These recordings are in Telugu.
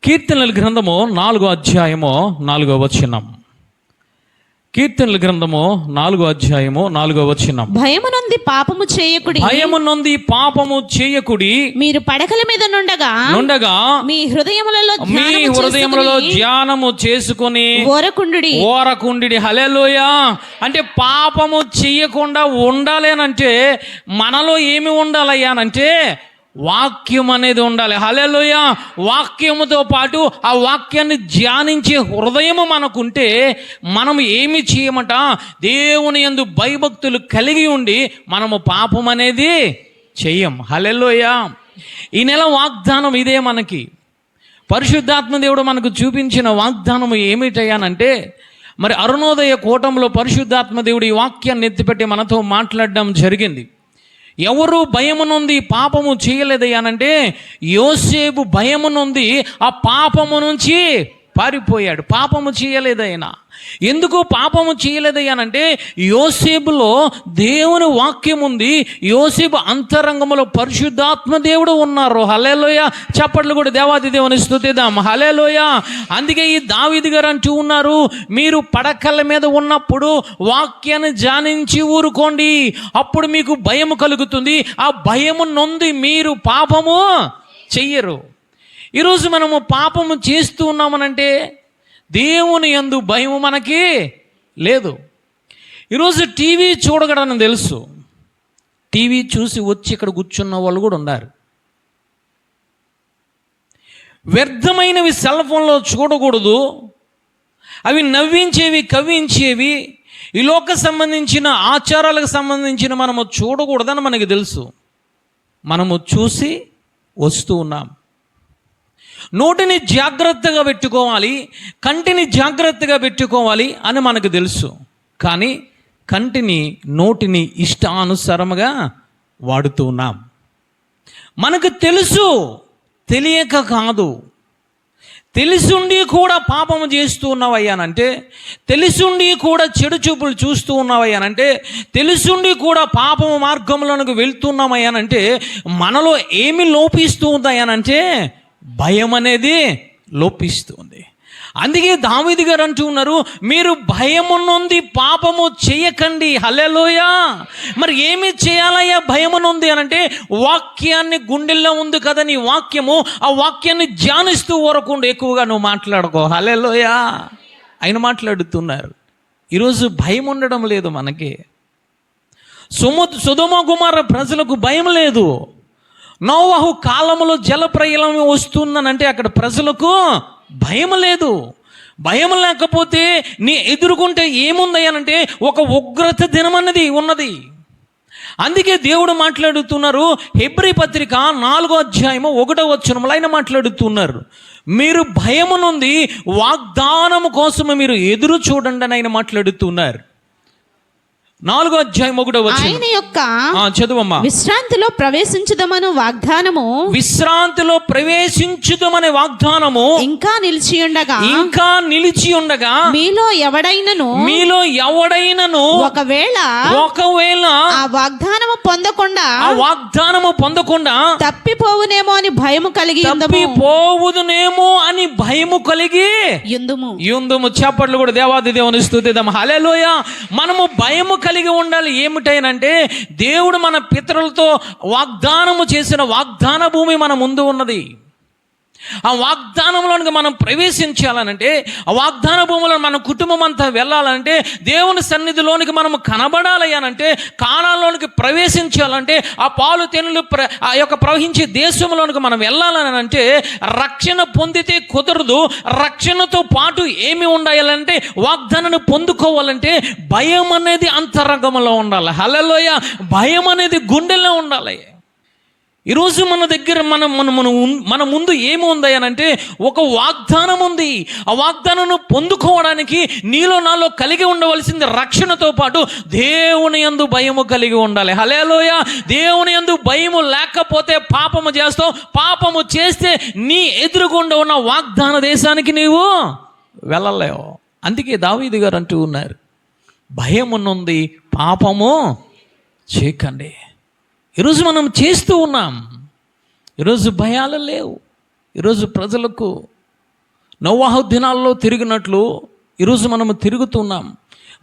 కీర్తనల గ్రంథము 4వ అధ్యాయము 4వ వచనం. కీర్తనల గ్రంథము 4వ అధ్యాయము 4వ వచనం. భయము నొంది పాపము చేయకుడి, భయము నొంది పాపము చేయకుడి, మీరు పడకల మీద నుండగా మీ హృదయములలో ధ్యానము చేసుకొని ఓరకుండి. హల్లెలూయా. అంటే పాపము చెయ్యకుండా ఉండాలేనంటే మనలో ఏమి ఉండాలయ్యానంటే వాక్యం అనేది ఉండాలి. హల్లెలూయా. వాక్యముతో పాటు ఆ వాక్యాన్ని ధ్యానించే హృదయము మనకుంటే మనం ఏమి చేయమట, దేవుని యందు భయభక్తులు కలిగి ఉండి మనము పాపం అనేది చెయ్యం. హల్లెలూయా. ఈ నెల వాగ్దానం ఇదే. మనకి పరిశుద్ధాత్మ దేవుడు మనకు చూపించిన వాగ్దానము ఏమిటయ్యానంటే, మరి అరుణోదయ కూటంలో పరిశుద్ధాత్మ దేవుడు ఈ వాక్యాన్ని ఎత్తిపెట్టి మనతో మాట్లాడడం జరిగింది. ఎవరు భయము నొంది పాపము చేయలేదయ్యానంటే యోసేపు భయము నొంది ఆ పాపము నుంచి పారిపోయాడు. పాపము చేయలేదయ్యా. ఎందుకు పాపము చేయలేదయ్యానంటే యోసేపులో దేవుని వాక్యం ఉంది. యోసేపు అంతరంగంలో పరిశుద్ధాత్మ దేవుడు ఉన్నారు. హల్లెలూయా. చప్పట్లు కూడా దేవాది దేవుని స్తుతిద్దాం. హల్లెలూయా. అందుకే ఈ దావీదు గారు అంటూ ఉన్నారు, మీరు పడకల మీద ఉన్నప్పుడు వాక్యాన్ని ధ్యానించి ఊరుకోండి, అప్పుడు మీకు భయము కలుగుతుంది. ఆ భయము నొంది మీరు పాపము చెయ్యరు. ఈరోజు మనము పాపము చేస్తూ ఉన్నామనంటే దేవుని యందు భయము మనకి లేదు. ఈరోజు టీవీ చూడగడని తెలుసు, టీవీ చూసి వచ్చి ఇక్కడ కూర్చున్న వాళ్ళు కూడా ఉన్నారు. వ్యర్థమైనవి సెల్ ఫోన్లో చూడకూడదు. అవి నవ్వించేవి, కవ్వించేవి, ఈ లోక సంబంధించిన ఆచారాలకు సంబంధించిన మనము చూడకూడదని మనకి తెలుసు. మనము చూసి వస్తూ ఉన్నాం. నోటిని జాగ్రత్తగా పెట్టుకోవాలి, కంటిని జాగ్రత్తగా పెట్టుకోవాలి అని మనకు తెలుసు. కానీ కంటిని, నోటిని ఇష్టానుసారముగా వాడుతూ ఉన్నాం. మనకు తెలుసు, తెలియక కాదు. తెలిసుండి కూడా పాపము చేస్తూ ఉన్నావయ్యానంటే, తెలిసుండి కూడా చెడు చూపులు చూస్తూ ఉన్నావయ్యానంటే, తెలిసుండి కూడా పాపము మార్గంలోనికి వెళ్తున్నామయ్యానంటే మనలో ఏమి లోపిస్తూ ఉందయ్యానంటే భయం అనేది లోపిస్తుంది. అందుకే దావీదు గారు అంటూ ఉన్నారు, మీరు భయము నొంది పాపము చేయకండి. హల్లెలూయా. మరి ఏమి చేయాలయ్యా భయము నొంది అనంటే, వాక్యాన్ని గుండెల్లో ఉంది కదా నీ వాక్యము, ఆ వాక్యాన్ని ధ్యానిస్తూ వరకుండా ఎక్కువగా నువ్వు మాట్లాడుకో. హల్లెలూయా. ఆయన మాట్లాడుతున్నారు. ఈరోజు భయం ఉండడం లేదు మనకి. సొదొమ గుమొర్రా ప్రజలకు భయం లేదు. నోవహు కాలంలో జలప్రళయం వస్తుందనంటే అక్కడ ప్రజలకు భయం లేదు. భయం లేకపోతే నీ ఎదుర్కొంటే ఏముందయ్యానంటే ఒక ఉగ్రత దినం అన్నది ఉన్నది. అందుకే దేవుడు మాట్లాడుతున్నారు, హెబ్రీ పత్రిక 4వ అధ్యాయము 1వ వచనంలో ఆయన మాట్లాడుతున్నారు, మీరు భయము నుండి వాగ్దానము కోసము మీరు ఎదురు చూడండి అని ఆయన మాట్లాడుతున్నారు. 4వ అధ్యాయం 1వ వచనం. ఆయన యొక్క చదువమ్మా. విశ్రాంతిలో ప్రవేశించుదమను వాగ్దానము, విశ్రాంతిలో ప్రవేశించుదమనే వాగ్దానము ఇంకా నిలిచి ఉండగా మీలో ఎవడైనను ఒకవేళ ఆ వాగ్దానము పొందకుండా తప్పిపోవునేమో అని భయము కలిగి యుందుము. చప్పట్లు కూడా దేవాది దేవుని స్తుతిద్దాం. హల్లెలూయా. మనము భయము కలిగి ఉండాలి. ఏమిటైనంటే దేవుడు మన పితరులతో వాగ్దానము చేసిన వాగ్దాన భూమి మన ముందు ఉన్నది. ఆ వాగ్దానంలోనికి మనం ప్రవేశించాలనంటే, ఆ వాగ్దాన భూమిలో మన కుటుంబం అంతా వెళ్ళాలంటే, దేవుని సన్నిధిలోనికి మనం కనబడాలయ్యానంటే, కానాల్లోనికి ప్రవేశించాలంటే, ఆ పాలు తేనెలు ఆ యొక్క ప్రవహించే దేశంలోనికి మనం వెళ్ళాలని అంటే రక్షణ పొందితే కుదరదు. రక్షణతో పాటు ఏమి ఉండాలంటే, వాగ్దానాన్ని పొందుకోవాలంటే భయం అనేది అంతరంగంలో ఉండాలి. హల్లెలూయా. భయం అనేది గుండెల్లో ఉండాలి. ఈరోజు మన దగ్గర మన ముందు ఏమి ఉందయ్యానంటే ఒక వాగ్దానం ఉంది. ఆ వాగ్దానం పొందుకోవడానికి నీలో నాలో కలిగి ఉండవలసింది రక్షణతో పాటు దేవుని యందు భయము కలిగి ఉండాలి. హల్లెలూయా. దేవుని యందు భయము లేకపోతే పాపము చేస్తావు. పాపము చేస్తే నీ ఎదురుగుండా ఉన్న వాగ్దాన దేశానికి నీవు వెళ్ళలేవు. అందుకే దావీదు గారు అంటూ ఉన్నారు, భయమున్నది పాపము చేయకండి. ఈరోజు మనం చేస్తూ ఉన్నాం. ఈరోజు భయాలు లేవు. ఈరోజు ప్రజలకు నోవాహు దినాల్లో తిరిగినట్లు ఈరోజు మనము తిరుగుతున్నాం,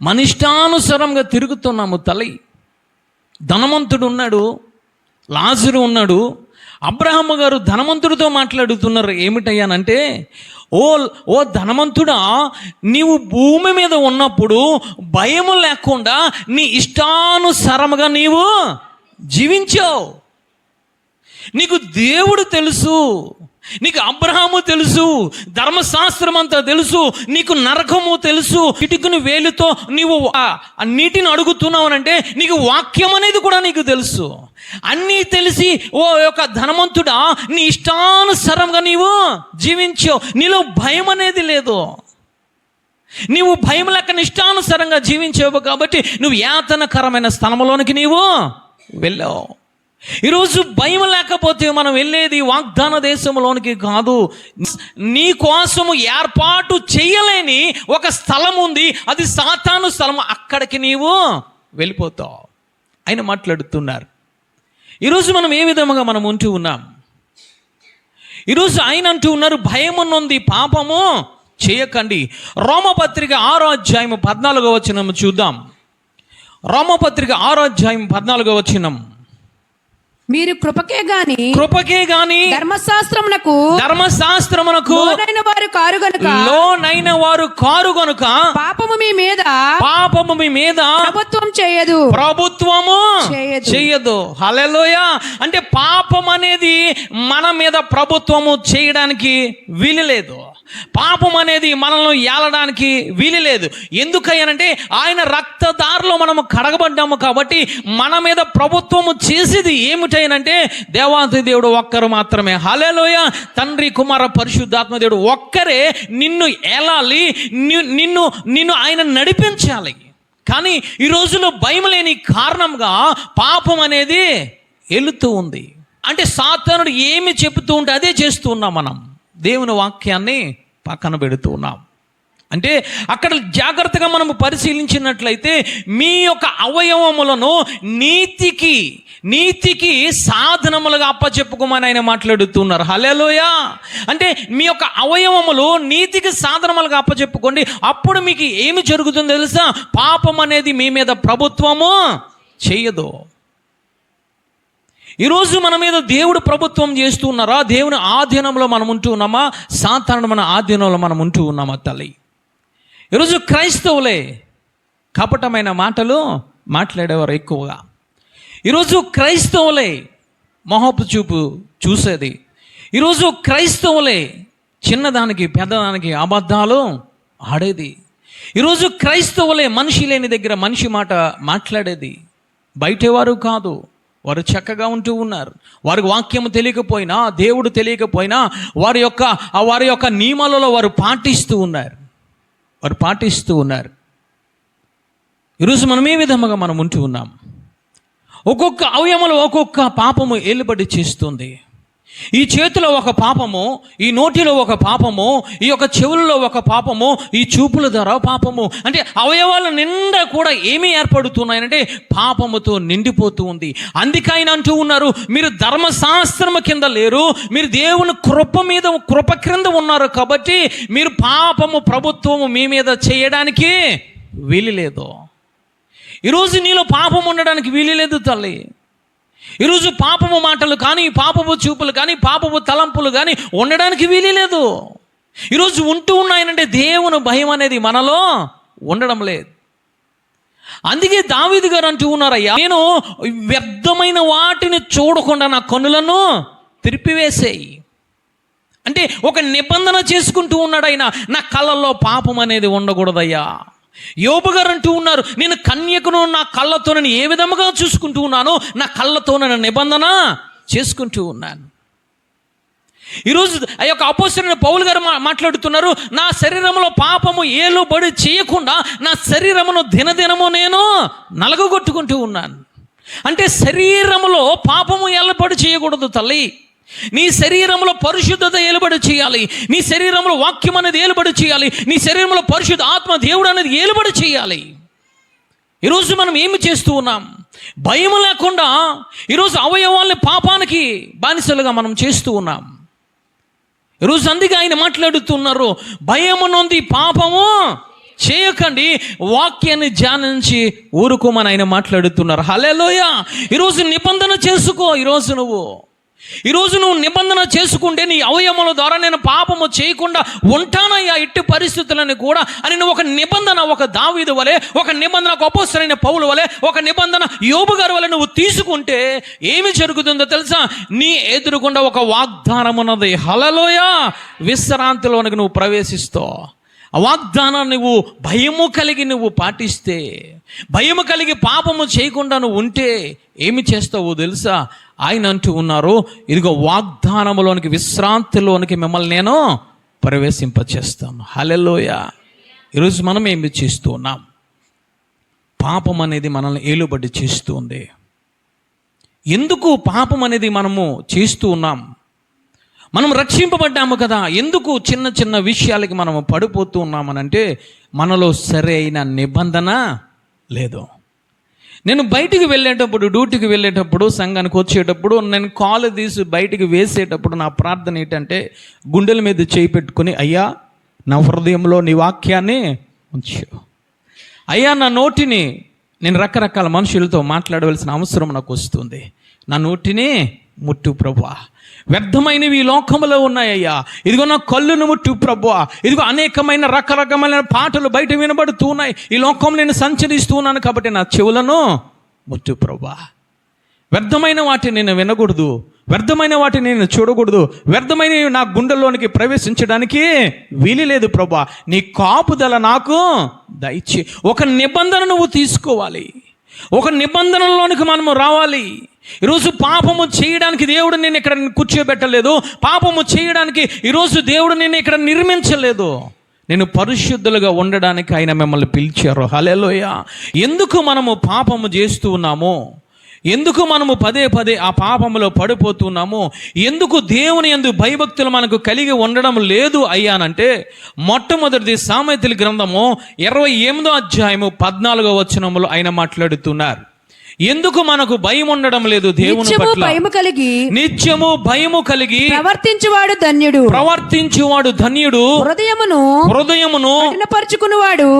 మన ఇష్టానుసారంగా తిరుగుతున్నాము. ధనవంతుడు ఉన్నాడు, లాజరు ఉన్నాడు. అబ్రహాము గారు ధనవంతుడితో మాట్లాడుతున్నారు. ఏమిటయ్యానంటే, ఓ ధనవంతుడా, నీవు భూమి మీద ఉన్నప్పుడు భయము లేకుండా నీ ఇష్టానుసారముగా నీవు జీవించావు. నీకు దేవుడు తెలుసు, నీకు అబ్రహాము తెలుసు, ధర్మశాస్త్రం అంతా తెలుసు, నీకు నరకము తెలుసు. ఇటుకుని వేలుతో నీవు నీటిని అడుగుతున్నావు అంటే నీకు వాక్యం అనేది కూడా నీకు తెలుసు. అన్నీ తెలిసి ఓ యొక్క ధనవంతుడా, నీ ఇష్టానుసారంగా నీవు జీవించావు. నీలో భయం అనేది లేదు. నీవు భయం లేక ఇష్టానుసారంగా జీవించావు కాబట్టి నువ్వు యాతనకరమైన స్థలంలోనికి నీవు వెళ్ళావు. ఈరోజు భయం లేకపోతే మనం వెళ్ళేది వాగ్దాన దేశంలోనికి కాదు. నీ కోసము ఏర్పాటు చేయలేని ఒక స్థలం ఉంది, అది సాతాను స్థలం. అక్కడికి నీవు వెళ్ళిపోతావు. ఆయన మాట్లాడుతున్నారు. ఈరోజు మనం ఏ విధముగా మనం ఉంటూ ఉన్నాం? ఈరోజు ఆయన అంటూ ఉన్నారు, భయమున్నది పాపము చేయకండి. రోమపత్రిక 6వ అధ్యాయం 14వ వచనం చూద్దాం. రోమపత్రిక 6వ అధ్యాయం 14వ వచనం. మీరు కృపకే గాని ధర్మశాస్త్రమునకు లోనైన వారు కారు గనుక పాపము మీ మీద ప్రభుత్వము చేయదు. హల్లెలూయా. అంటే పాపం అనేది మన మీద ప్రభుత్వము చేయడానికి వీలు లేదు. పాపం అనేది మనల్ని ఏలడానికి వీలు లేదు. ఎందుకయ్యానంటే ఆయన రక్తదారిలో మనము కడగబడ్డాము కాబట్టి మన మీద ప్రభుత్వము చేసేది ఏమిటైనంటే దేవాది దేవుడు ఒక్కరు మాత్రమే. హల్లెలూయా. తండ్రి, కుమార, పరిశుద్ధాత్మ దేవుడు ఒక్కరే నిన్ను ఏలాలి, నిన్ను ఆయన నడిపించాలి. కానీ ఈ రోజులో భయం లేని కారణంగా పాపం అనేది వెళుతూ ఉంది. అంటే సాతానుడు ఏమి చెబుతూ ఉంటే అదే చేస్తూ ఉన్నాం. మనం దేవుని వాక్యాన్ని పక్కన పెడుతూ ఉన్నాం. అంటే అక్కడ జాగ్రత్తగా మనము పరిశీలించినట్లయితే మీ యొక్క అవయవములను నీతికి సాధనములుగా అప్పచెప్పుకోమని ఆయన మాట్లాడుతున్నారు. హల్లెలూయా. అంటే మీ యొక్క అవయవములు నీతికి సాధనములుగా అప్పచెప్పుకోండి. అప్పుడు మీకు ఏమి జరుగుతుందో తెలుసా? పాపం అనేది మీ మీద ప్రభుత్వము చేయదు. ఈరోజు మన మీద దేవుడు ప్రభుత్వం చేస్తూ ఉన్నారా? దేవుని ఆధీనంలో మనం ఉంటూ ఉన్నామా? సాతానుడు మన ఆధీనంలో మనం ఉంటూ ఉన్నామా? తల్లి, ఈరోజు క్రైస్తవులే కపటమైన మాటలు మాట్లాడేవారు ఎక్కువగా. ఈరోజు క్రైస్తవులే మొహపు చూపు చూసేది. ఈరోజు క్రైస్తవులే చిన్నదానికి పెద్దదానికి అబద్ధాలు ఆడేది. ఈరోజు క్రైస్తవులే మనిషి లేని దగ్గర మనిషి మాట మాట్లాడేది. బయటవారు కాదు, వారు చక్కగా ఉంటూ ఉన్నారు. వారికి వాక్యం తెలియకపోయినా, దేవుడు తెలియకపోయినా వారి యొక్క నియమాలలో వారు పాటిస్తూ ఉన్నారు. ఈరోజు మనం ఏ విధంగా మనం ఉంటూ ఉన్నాం? ఒక్కొక్క అవయవములు ఒక్కొక్క పాపము ఏలుబడి చేస్తుంది. ఈ చేతిలో ఒక పాపము, ఈ నోటిలో ఒక పాపము, ఈ యొక్క చెవులలో ఒక పాపము, ఈ చూపుల ద్వారా పాపము. అంటే అవయవాల నిండా కూడా ఏమి ఏర్పడుతున్నాయంటే పాపముతో నిండిపోతూ ఉంది. అందుకే ఆయన అంటూ ఉన్నారు, మీరు ధర్మశాస్త్రము కింద లేరు, మీరు దేవుని కృప క్రింద ఉన్నారు కాబట్టి మీరు పాపము ప్రభుత్వము మీ మీద చేయడానికి వీలు లేదు. ఈరోజు నీలో పాపం ఉండడానికి వీలు లేదు తల్లి. ఈరోజు పాపము మాటలు కానీ, పాపపు చూపులు కానీ, పాపపు తలంపులు కానీ ఉండడానికి వీలు లేదు. ఈరోజు ఉంటూ ఉన్నాయనంటే దేవుని భయం అనేది మనలో ఉండడం లేదు. అందుకే దావీదు గారు అంటూ ఉన్నారయ్యా, నేను వ్యర్థమైన వాటిని చూడకుండా నా కన్నులను తిరిపివేసేయి. అంటే ఒక నిబంధన చేసుకుంటూ ఉన్నాడు ఆయన, నా కళ్ళల్లో పాపం అనేది ఉండకూడదయ్యా. యోబు గారు అంటూ ఉన్నారు, నేను కన్యకను నా కళ్ళతో నేను ఏ విధముగా చూసుకుంటూ ఉన్నాను, నా కళ్ళతో నేను నిబంధన చేసుకుంటూ ఉన్నాను. ఈరోజు ఆ యొక్క అపోస్తలుడైన పౌలు గారు మాట్లాడుతున్నారు, నా శరీరంలో పాపము ఏలుబడి చేయకుండా నా శరీరమును దినదినము నేను నలగగొట్టుకుంటూ ఉన్నాను. అంటే శరీరములో పాపము ఏలుబడి చేయకూడదు తల్లి. నీ శరీరంలో పరిశుద్ధత ఏలుబడి చేయాలి. నీ శరీరంలో వాక్యం అనేది ఏలుబడి చేయాలి. నీ శరీరంలో పరిశుద్ధ ఆత్మ దేవుడు అనేది ఏలుబడి చేయాలి. ఈరోజు మనం ఏమి చేస్తూ ఉన్నాం? భయం లేకుండా ఈరోజు అవయవాల్ని పాపానికి బానిసలుగా మనం చేస్తూ ఉన్నాం. ఈరోజు అందుకే ఆయన మాట్లాడుతున్నారు, భయము నొంది పాపము చేయకండి, వాక్యాన్ని ధ్యానించి ఊరుకోమని ఆయన మాట్లాడుతున్నారు. హల్లెలూయా. ఈరోజు నిబంధన చేసుకో. ఈరోజు నువ్వు నిబంధన చేసుకుంటే నీ అవయముల ద్వారా నేను పాపము చేయకుండా ఉంటానయ్యా ఎట్టి పరిస్థితులని కూడా అని నువ్వు ఒక నిబంధన, ఒక దావీదు వలె, ఒక నిబంధన, ఒక అపోస్తలుడైన పౌలు వలె, ఒక నిబంధన యోబు గారి వలె నువ్వు తీసుకుంటే ఏమి జరుగుతుందో తెలుసా? నీ ఎదురుగుండా ఒక వాగ్దానం ఉన్నది. హల్లెలూయా. విశ్రాంతిలోనికి నువ్వు ప్రవేశిస్తావు. ఆ వాగ్దానాన్ని నువ్వు భయము కలిగి నువ్వు పాటిస్తే, భయము కలిగి పాపము చేయకుండా నువ్వు ఉంటే ఏమి చేస్తావో తెలుసా? ఆయన అంటూ ఉన్నారు, ఇదిగో వాగ్దానములోనికి, విశ్రాంతిలోనికి మిమ్మల్ని నేను ప్రవేశింపచేస్తాను. హల్లెలూయా. ఈరోజు మనం ఏమి చేస్తూ ఉన్నాం? పాపం అనేది మనల్ని ఏలుబడి చేస్తూ ఉంది. ఎందుకు పాపం అనేది మనము చేస్తూ ఉన్నాం? మనం రక్షింపబడ్డాము కదా, ఎందుకు చిన్న చిన్న విషయాలకి మనము పడిపోతూ ఉన్నామనంటే మనలో సరైన నిబంధన లేదు. నేను బయటికి వెళ్ళేటప్పుడు, డ్యూటీకి వెళ్ళేటప్పుడు, సంఘానికి వచ్చేటప్పుడు నేను కాలు తీసి బయటికి వేసేటప్పుడు నా ప్రార్థన ఏంటంటే గుండెల మీద చేయి పెట్టుకుని, అయ్యా నా హృదయంలో నీ వాక్యాన్ని ఉంచు. అయ్యా నా నోటిని, నేను రకరకాల మనుషులతో మాట్లాడవలసిన అవసరం నాకు వస్తుంది, నా నోటిని ముట్టు ప్రభువా. వ్యర్థమైనవి ఈ లోకంలో ఉన్నాయ్యా, ఇదిగో నా కళ్ళును ముట్టు ప్రభువా. ఇదిగో అనేకమైన రకరకమైన పాటలు బయట వినబడుతూ ఉన్నాయి, ఈ లోకంలో నేను సంచరిస్తూ ఉన్నాను కాబట్టి నా చెవులను ముట్టు ప్రభువా. వ్యర్థమైన వాటిని నేను వినకూడదు, వ్యర్థమైన వాటిని నేను చూడకూడదు, వ్యర్థమైనవి నా గుండెల్లోనికి ప్రవేశించడానికి వీలు లేదు ప్రభువా. నీ కాపుదల నాకు దయచే. ఒక నిబంధన నువ్వు తీసుకోవాలి, ఒక నిబంధనలోనికి మనము రావాలి. ఈరోజు పాపము చేయడానికి దేవుడు నేను ఇక్కడ కూర్చోబెట్టలేదు, పాపము చేయడానికి ఈరోజు దేవుడు నేను ఇక్కడ నిర్మించలేదు. నేను పరిశుద్ధులుగా ఉండడానికి ఆయన మిమ్మల్ని పిలిచారు. హల్లెలూయా. ఎందుకు మనము పాపము చేస్తూ ఉన్నాము? ఎందుకు మనము పదే పదే ఆ పాపములో పడిపోతున్నాము? ఎందుకు దేవుని యందు భయభక్తులు మనకు కలిగి ఉండడం లేదు అయ్యానంటే, మొట్టమొదటిది సామెతల గ్రంథము 28వ అధ్యాయము 14వ వచనములో ఆయన మాట్లాడుతున్నారు. ఎందుకు మనకు భయం ఉండడం లేదు దేవుని పట్ల? నిత్యము భయము కలిగి ప్రవర్తించువాడు ధన్యుడు. హృదయమును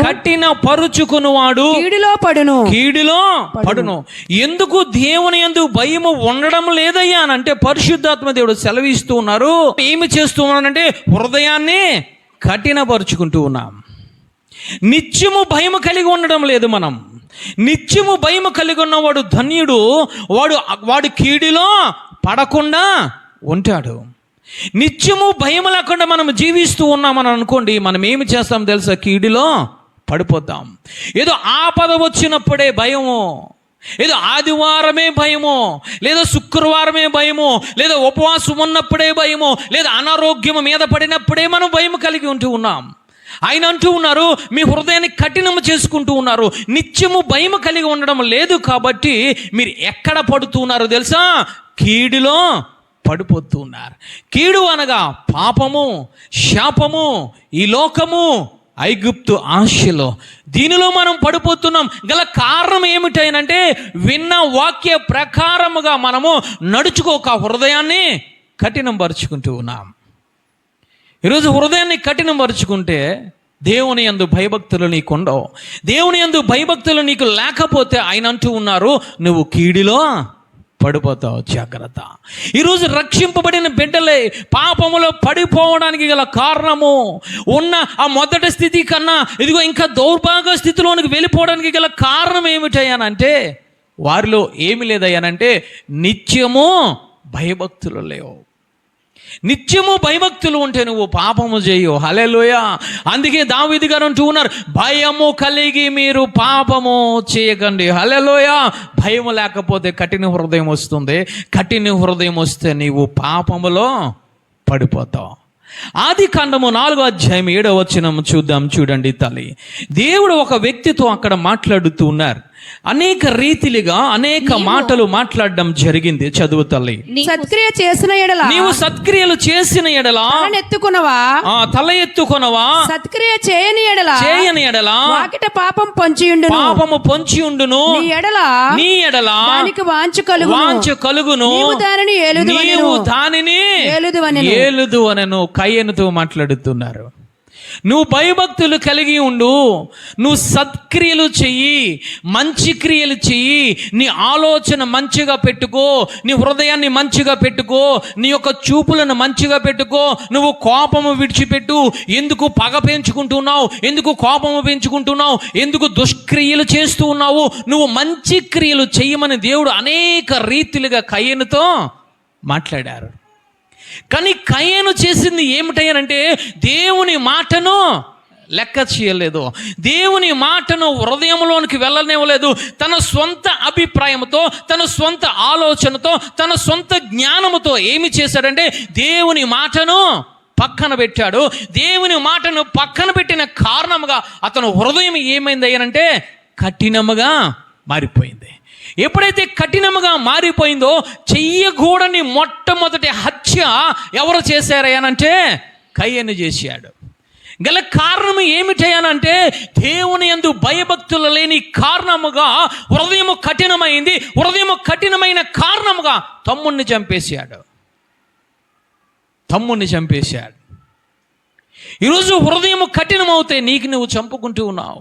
కఠినపరుచుకునివాడు కీడులో పడును. ఎందుకు దేవుని యందు భయము ఉండడం లేదయ్యా అంటే పరిశుద్ధాత్మ దేవుడు సెలవిస్తూ ఉన్నారు. ఏమి చేస్తూ ఉన్నానంటే హృదయాన్ని కఠినపరుచుకుంటూ ఉన్నాం. నిత్యము భయము కలిగి ఉండడం లేదు మనం. నిత్యము భయము కలిగి ఉన్నవాడు ధన్యుడు, వాడు కీడులో పడకుండా ఉంటాడు. నిత్యము భయం లేకుండా మనం జీవిస్తూ ఉన్నామని అనుకోండి, మనం ఏమి చేస్తాం తెలుసా? కీడులో పడిపోతాం. ఏదో ఆపద వచ్చినప్పుడే భయము, ఏదో ఆదివారమే భయము, లేదా శుక్రవారమే భయము, లేదా ఉపవాసం ఉన్నప్పుడే భయము, లేదా అనారోగ్యము మీద పడినప్పుడే మనం భయం కలిగి ఉంటూ ఉన్నాం. ఆయన అంటూ ఉన్నారు, మీ హృదయాన్ని కఠినము చేసుకుంటూ ఉన్నారు, నిత్యము భయము కలిగి ఉండడం లేదు. కాబట్టి మీరు ఎక్కడ పడుతున్నారు తెలుసా? కీడులో పడిపోతూ ఉన్నారు. కీడు అనగా పాపము, శాపము, ఈ లోకము, ఐగుప్తు ఆశలో, దీనిలో మనం పడిపోతున్నాం. గల కారణం ఏమిటంటే విన్న వాక్య ప్రకారముగా మనము నడుచుకోక హృదయాన్ని కఠినం పరుచుకుంటూ ఉన్నాం. ఈరోజు హృదయాన్ని కఠినపరుచుకుంటే దేవుని యందు భయభక్తులు నీకు ఉండవు. దేవుని యందు భయభక్తులు నీకు లేకపోతే ఆయన అంటూ ఉన్నారు, నువ్వు కీడిలో పడిపోతావు, జాగ్రత్త. ఈరోజు రక్షింపబడిన బిడ్డలే పాపములో పడిపోవడానికి గల కారణము, ఉన్న ఆ మొదటి స్థితి కన్నా ఇదిగో ఇంకా దౌర్భాగ్య స్థితిలోనికి వెళ్ళిపోవడానికి గల కారణం ఏమిటయ్యానంటే వారిలో ఏమి లేదయ్యానంటే నిత్యము భయభక్తులు లేవు. నిత్యము భయభక్తులు ఉంటే నువ్వు పాపము చేయవు. హల్లెలూయా. అందుకే దావీదు గారు అంటూ ఉన్నారు, భయము కలిగి మీరు పాపము చేయకండి. హల్లెలూయా. భయము లేకపోతే కఠిన హృదయం వస్తుంది. కఠిన హృదయం వస్తే నీవు పాపములో పడిపోతావు. ఆదికాండము 4వ అధ్యాయం 7వ వచనం చూద్దాం. చూడండి తల్లి, దేవుడు ఒక వ్యక్తితో అక్కడ మాట్లాడుతూ ఉన్నారు. అనేక రీతిలుగా అనేక మాటలు మాట్లాడడం జరిగింది. చదువు తల్లి. సత్క్రియ చేసిన ఎడల, నీవు సత్క్రియలు చేసిన ఎడల తల ఎత్తుకొనవా, సత్క్రియ చేయని ఎడల వాకిట పాపము పొంచి ఉండును, నీ ఎడల దానికి వాంఛ కలుగును, నీవు దానిని ఏలుదు అనెను. కయ్యనుతో మాట్లాడుతున్నారు. నువ్వు భయభక్తులు కలిగి ఉండు, నువ్వు సత్క్రియలు చెయ్యి, మంచి క్రియలు చెయ్యి, నీ ఆలోచన మంచిగా పెట్టుకో, నీ హృదయాన్ని మంచిగా పెట్టుకో, నీ యొక్క చూపులను మంచిగా పెట్టుకో, నువ్వు కోపము విడిచిపెట్టు. ఎందుకు పగ పెంచుకుంటున్నావు, ఎందుకు కోపము పెంచుకుంటున్నావు, ఎందుకు దుష్క్రియలు చేస్తూ ఉన్నావు, నువ్వు మంచి క్రియలు చెయ్యమని దేవుడు అనేక రీతిలుగా కయ్యనుతో మాట్లాడారు. కానీ కయ్యను చేసింది ఏమిటయ్యానంటే దేవుని మాటను లెక్క చేయలేదు, దేవుని మాటను హృదయంలోనికి వెళ్ళనివ్వలేదు. తన సొంత అభిప్రాయంతో, తన సొంత ఆలోచనతో, తన సొంత జ్ఞానముతో ఏమి చేశాడంటే దేవుని మాటను పక్కన పెట్టాడు. దేవుని మాటను పక్కన పెట్టిన కారణముగా అతను హృదయం ఏమైంది అయ్యానంటే కఠినముగా మారిపోయింది. ఎప్పుడైతే కఠినముగా మారిపోయిందో చెయ్యకూడని మొట్టమొదటి హత్య ఎవరు చేశారయ్యానంటే కయ్యను చేశాడు. గల కారణం ఏమిటయ్యానంటే దేవుని యందు భయభక్తులు లేని కారణముగా హృదయము కఠినమైంది. హృదయము కఠినమైన కారణముగా తమ్ముణ్ణి చంపేశాడు. ఈరోజు హృదయము కఠినమవుతే నీకు నువ్వు చంపుకుంటూ ఉన్నావు,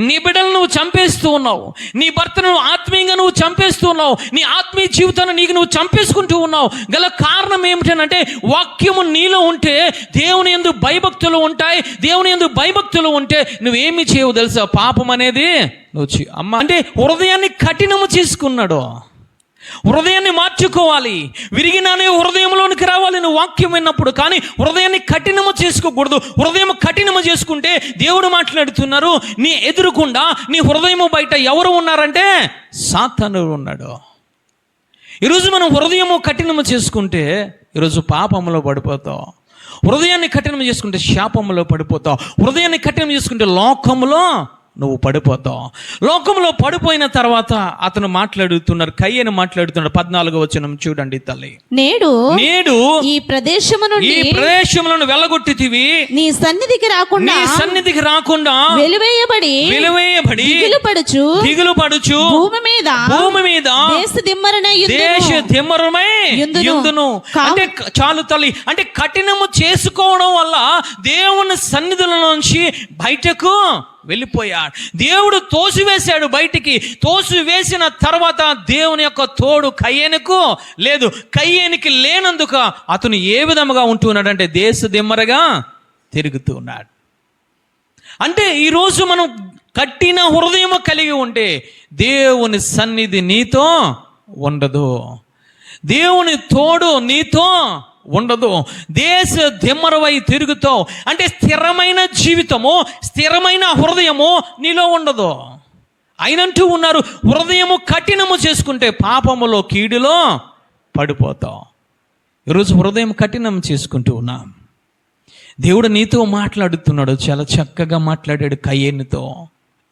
నీ బిడ్డలు నువ్వు చంపేస్తూ ఉన్నావు, నీ భర్తను ఆత్మీయంగా నువ్వు చంపేస్తూ ఉన్నావు, నీ ఆత్మీయ జీవితాన్ని నీకు నువ్వు చంపేసుకుంటూ ఉన్నావు. గల కారణం ఏమిటనంటే వాక్యము నీలో ఉంటే దేవుని యందు భయభక్తులు ఉంటాయి. దేవుని యందు భయభక్తులు ఉంటే నువ్వేమి చేయవు తెలుసా? పాపం అనేది నువ్వు అమ్మ అంటే హృదయాన్ని కఠినము చేసుకున్నాడు. హృదయాన్ని మార్చుకోవాలి, విరిగినానే హృదయంలోనికి రావాలి నువ్వు వాక్యం విన్నప్పుడు. కానీ హృదయాన్ని కఠినము చేసుకోకూడదు. హృదయం కఠినము చేసుకుంటే దేవుడు మాట్లాడుతున్నారు, నీ ఎదురుకుండా నీ హృదయము బయట ఎవరు ఉన్నారంటే సాతాను ఉన్నాడు. ఈరోజు మనం హృదయము కఠినము చేసుకుంటే ఈరోజు పాపంలో పడిపోతావు. హృదయాన్ని కఠినం చేసుకుంటే శాపంలో పడిపోతావు. హృదయాన్ని కఠినం చేసుకుంటే లోకములో నువ్వు పడిపోతావు. లోకంలో పడిపోయిన తర్వాత అతను మాట్లాడుతున్నారు, కయ్యను మాట్లాడుతున్నాడు. 14వ వచనం చూడండి తల్లి. నేడు ఈ ప్రదేశమును వెళ్ళగొట్టితివి, నీ సన్నిధికి రాకుండా వెలివేయబడి దిగులు పడుచు భూమి మీద దేశ దిమ్మరమై యుందును. అంటే చాలు తల్లి, అంటే కఠినము చేసుకోవడం వల్ల దేవుని సన్నిధుల నుంచి బయటకు వెళ్ళిపోయాడు. దేవుడు తోసివేశాడు బయటికి. తోసివేసిన తర్వాత దేవుని యొక్క తోడు కయ్యనుకు లేదు. కయ్యనికి లేనందుక అతను ఏ విధముగా ఉంటున్నాడంటే దేశ దిమ్మరగా తిరుగుతూ ఉన్నాడు. అంటే ఈరోజు మనం కఠిన హృదయం కలిగి ఉంటే దేవుని సన్నిధి నీతో ఉండదు, దేవుని తోడు నీతో ఉండదు. దేశ దిమ్మరవై తిరుగుతావు అంటే స్థిరమైన జీవితము, స్థిరమైన హృదయము నీలో ఉండదు. అయినంటూ ఉన్నారు, హృదయము కఠినము చేసుకుంటే పాపములో కీడులో పడిపోతావు. ఈరోజు హృదయం కఠినం చేసుకుంటూ ఉన్నాం. దేవుడు నీతో మాట్లాడుతున్నాడు, చాలా చక్కగా మాట్లాడాడు కయ్యనుతో.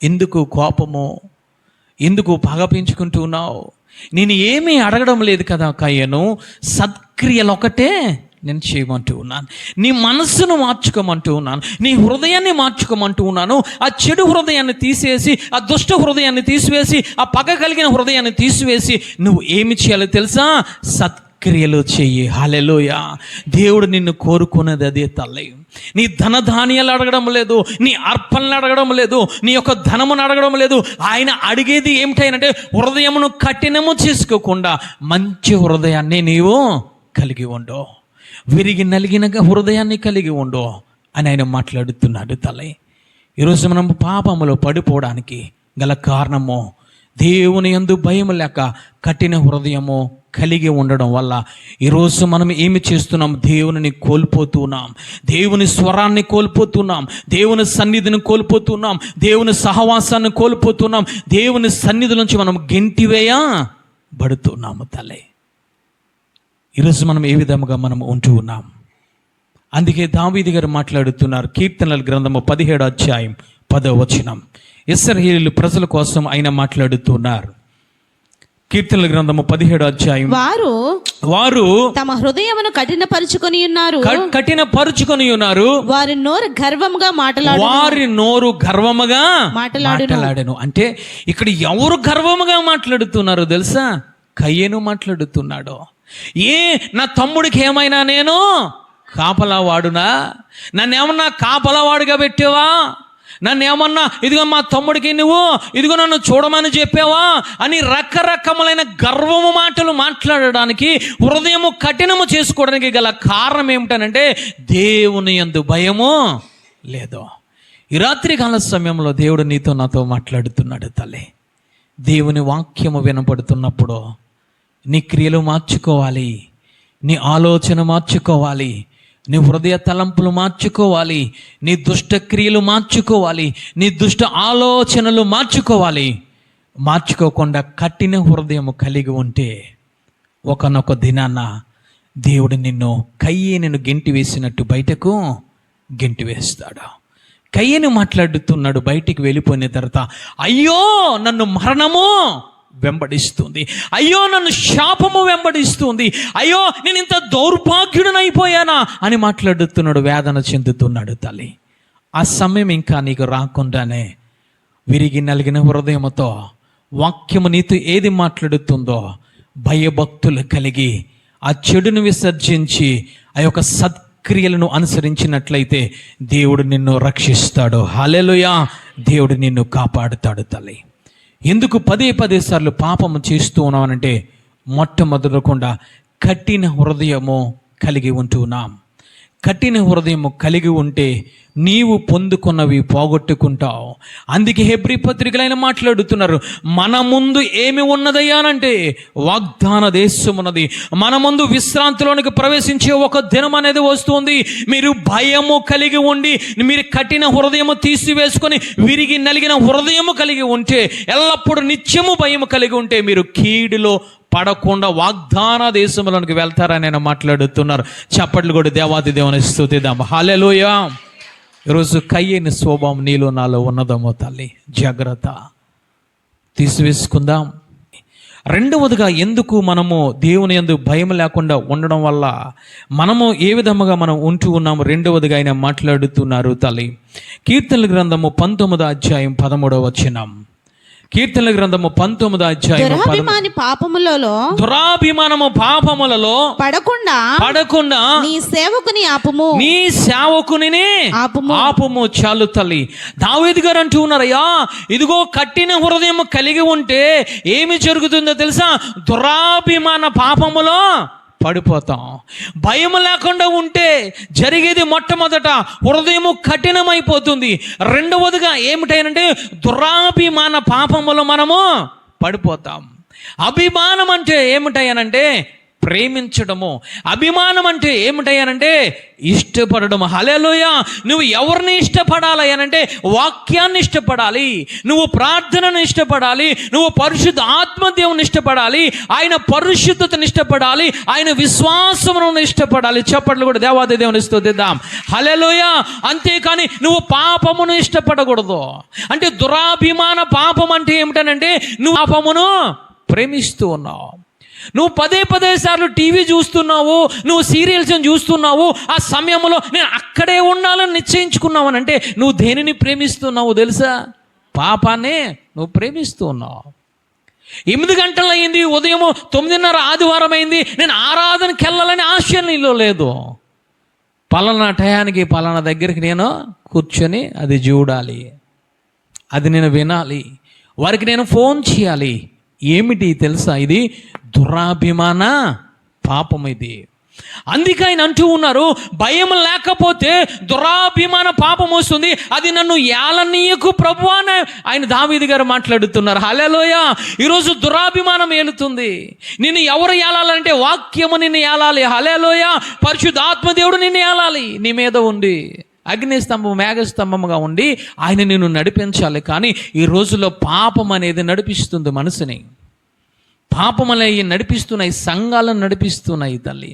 ఎందుకు కోపము, ఎందుకు పగ పెంచుకుంటూ ఉన్నావు? నేను ఏమీ అడగడం లేదు కదా కయ్యను, సత్క్రియలు ఒకటే నేను చేయమంటూ ఉన్నాను. నీ మనస్సును మార్చుకోమంటూ ఉన్నాను, నీ హృదయాన్ని మార్చుకోమంటూ ఉన్నాను. ఆ చెడు హృదయాన్ని తీసేసి, ఆ దుష్ట హృదయాన్ని తీసివేసి, ఆ పగ కలిగిన హృదయాన్ని తీసివేసి నువ్వు ఏమి చేయాలో తెలుసా? సత్క్రియలు చెయ్యి. హల్లెలూయా. దేవుడు నిన్ను కోరుకున్నది అదే తల్లి. నీ ధనధాన్యాలు అడగడం లేదు, నీ అర్పణలు అడగడం లేదు, నీ యొక్క ధనమును అడగడం లేదు. ఆయన అడిగేది ఏమిటంటే హృదయమును కఠినము చేసుకోకుండా మంచి హృదయాన్ని నీవు కలిగి ఉండు, విరిగి నలిగిన హృదయాన్ని కలిగి ఉండు అని ఆయన మాట్లాడుతున్నాడు తల్లి. ఈరోజు మనం పాపములో పడిపోవడానికి గల కారణము దేవుని యందు భయం లేక కఠిన హృదయము కలిగి ఉండడం వల్ల ఈరోజు మనం ఏమి చేస్తున్నాం? దేవునిని కోల్పోతున్నాం, దేవుని స్వరాన్ని కోల్పోతున్నాం, దేవుని సన్నిధిని కోల్పోతున్నాం, దేవుని సహవాసాన్ని కోల్పోతున్నాం, దేవుని సన్నిధి నుంచి మనం గెంటివేయబడుతున్నాము తల్లి. ఈరోజు మనం ఏ విధముగా మనం ఉంటూ ఉన్నాం? అందుకే దావీదు గారు మాట్లాడుతున్నారు, కీర్తనల గ్రంథము 17వ అధ్యాయం 10వ వచనం. ఇశ్రాయేలు ప్రజల కోసం ఆయన మాట్లాడుతున్నారు. కీర్తనల గ్రంథము 17వ అధ్యాయం. వారు తమ హృదయమును కఠినపరుచుకొని ఉన్నారు. వారి నోరు గర్వముగా మాట్లాడెను. అంటే ఇక్కడ ఎవరు గర్వముగా మాట్లాడుతున్నారో తెలుసా? కయ్యేను మాట్లాడుతున్నాడు. నా తమ్ముడికి ఏమైనా నేను కాపలావాడునా? నన్నేమన్నా కాపలావాడుగా పెట్టావా? నన్ను ఏమన్నా ఇదిగో మా తమ్ముడికి నువ్వు ఇదిగో నన్ను చూడమని చెప్పావా అని రకరకములైన గర్వము మాటలు మాట్లాడడానికి, హృదయము కఠినము చేసుకోవడానికి గల కారణం ఏమిటనంటే దేవుని యందు భయము లేదు. ఈ రాత్రి కాల సమయంలో దేవుడు నీతో నాతో మాట్లాడుతున్నాడు. తల్లి, దేవుని వాక్యము వినపడుతున్నప్పుడు నీ క్రియలు మార్చుకోవాలి, నీ ఆలోచన మార్చుకోవాలి, నీ హృదయ తలంపులు మార్చుకోవాలి, నీ దుష్ట క్రియలు మార్చుకోవాలి, నీ దుష్ట ఆలోచనలు మార్చుకోవాలి. మార్చుకోకుండా కఠిన హృదయము కలిగి ఉంటే ఒకనొక దినాన దేవుడు నిన్ను కయ్యేనును గెంటి వేసినట్టు బయటకు గెంటి వేస్తాడు. కయ్యేను మాట్లాడుతున్నాడు బయటికి వెళ్ళిపోయిన తర్వాత, అయ్యో నన్ను మరణము వెంబడిస్తుంది, అయ్యో నన్ను శాపము వెంబడిస్తుంది, అయ్యో నేను ఇంత దౌర్భాగ్యుడనైపోయానా అని మాట్లాడుతున్నాడు, వేదన చెందుతున్నాడు. తల్లి, ఆ సమయం ఇంకా నీకు రాకుండానే విరిగి నలిగిన హృదయముతో వాక్యము నీతో ఏది మాట్లాడుతుందో భయభక్తులు కలిగి ఆ చెడును విసర్జించి ఆ యొక్క సత్క్రియలను అనుసరించినట్లయితే దేవుడు నిన్ను రక్షిస్తాడు. హల్లెలూయా! దేవుడు నిన్ను కాపాడుతాడు. తల్లి, ఎందుకు పదే సార్లు పాపము చేస్తూ ఉన్నామనంటే మొట్టమొదటకుండా కఠిన హృదయము కలిగి ఉంటున్నాం. కఠిన హృదయము కలిగి ఉంటే నీవు పొందుకున్నవి పోగొట్టుకుంటావు. అందుకే హెబ్రీ పత్రికలైన మాట్లాడుతున్నారు, మన ముందు ఏమి ఉన్నదయ్యానంటే వాగ్దాన దేశం ఉన్నది, మన ముందు విశ్రాంతిలోనికి ప్రవేశించే ఒక దినం అనేది వస్తుంది. మీరు భయము కలిగి ఉండి, మీరు కఠిన హృదయము తీసివేసుకొని విరిగి నలిగిన హృదయము కలిగి ఉంటే, ఎల్లప్పుడూ నిత్యము భయము కలిగి ఉంటే మీరు కీడులో పడకుండా వాగ్దాన దేశంలోనికి వెళ్తారని నేను మాట్లాడుతున్నారు. చప్పట్లు కూడా దేవాది దేవుని స్తుతిద్దాం. హల్లెలూయా! ఈరోజు కయ్యేని స్వభావం నీలో నాలో ఉన్నదమో తల్లి, జాగ్రత్త, తీసివేసుకుందాం. రెండవదిగా, ఎందుకు మనము దేవుని యందు భయం లేకుండా ఉండడం వల్ల మనము ఏ విధముగా మనం ఉంటూ ఉన్నాము, రెండవదిగా ఆయన మాట్లాడుతున్నారు. తల్లి, కీర్తనల గ్రంథము 19వ అధ్యాయం 13వ వచనం. కీర్తనల గ్రంథము 19వ అధ్యాయం. దురాభిమానము పాపములలో పడకుండా నీ సేవకుని ఆపుము. చాలు తల్లి. దావీదు గారు అంటూ ఉన్నారయ్యా, ఇదిగో కఠిన హృదయం కలిగి ఉంటే ఏమి జరుగుతుందో తెలుసా? దురాభిమాన పాపములో పడిపోతాం. భయం లేకుండా ఉంటే జరిగేది మొట్టమొదట హృదయము కఠినమైపోతుంది. రెండవదిగా ఏమిటంటే దురాభిమాన పాపములో మనము పడిపోతాం. అభిమానం అంటే ఏమిటయ్యానంటే ప్రేమించడము. అభిమానం అంటే ఏమిటయ్యానంటే ఇష్టపడడం. హల్లెలూయా! నువ్వు ఎవరిని ఇష్టపడాలి అనంటే వాక్యాన్ని ఇష్టపడాలి, నువ్వు ప్రార్థనను ఇష్టపడాలి, నువ్వు పరిశుద్ధ ఆత్మదేవుని ఇష్టపడాలి, ఆయన పరిశుద్ధతను ఇష్టపడాలి, ఆయన విశ్వాసమును ఇష్టపడాలి. చప్పట్లు కూడా దేవాది దేవుని స్తుతిద్దాం. హల్లెలూయా! అంతేకాని నువ్వు పాపమును ఇష్టపడకూడదు. అంటే దురాభిమాన పాపం అంటే ఏమిటనంటే నువ్వు పాపమును ప్రేమిస్తూ ఉన్నావు. నువ్వు పదే సార్లు టీవీ చూస్తున్నావు, నువ్వు సీరియల్స్ చూస్తున్నావు, ఆ సమయంలో నేను అక్కడే ఉండాలని నిశ్చయించుకున్నావు అంటే నువ్వు దేనిని ప్రేమిస్తున్నావు తెలుసా? పాపాన్నే నువ్వు ప్రేమిస్తూ ఉన్నావు. 8 గంటలు అయింది, ఉదయం 9:30 ఆదివారం అయింది, నేను ఆరాధనకి వెళ్ళాలని ఆశ నీలో లేదు. పలానా టయానికి పలానా దగ్గరికి నేను కూర్చొని అది చూడాలి, అది నేను వినాలి, వారికి నేను ఫోన్ చేయాలి. ఏమిటి తెలుసా? ఇది దురాభిమాన పాపం. ఇది అందుకే ఆయన అంటూ ఉన్నారు, భయం లేకపోతే దురాభిమాన పాపం వస్తుంది, అది నన్ను ఏలనీయకు ప్రభువా అని ఆయన దావీదు గారు మాట్లాడుతున్నారు. హల్లెలూయా! ఈరోజు దురాభిమానం ఏలుతుంది. నిన్ను ఎవరు ఏలాలంటే వాక్యము నిన్ను ఏలాలి. హల్లెలూయా! పరిశుద్ధాత్మదేవుడు నిన్ను ఏలాలి, నీ మీద ఉండి అగ్నిస్తంభం మేఘస్తంభముగా ఉండి ఆయన నిన్ను నడిపించాలి. కానీ ఈ రోజుల్లో పాపం అనేది నడిపిస్తుంది మనిషిని. పాపం అనేవి నడిపిస్తున్నాయి, సంఘాలను నడిపిస్తున్నాయి. తల్లి,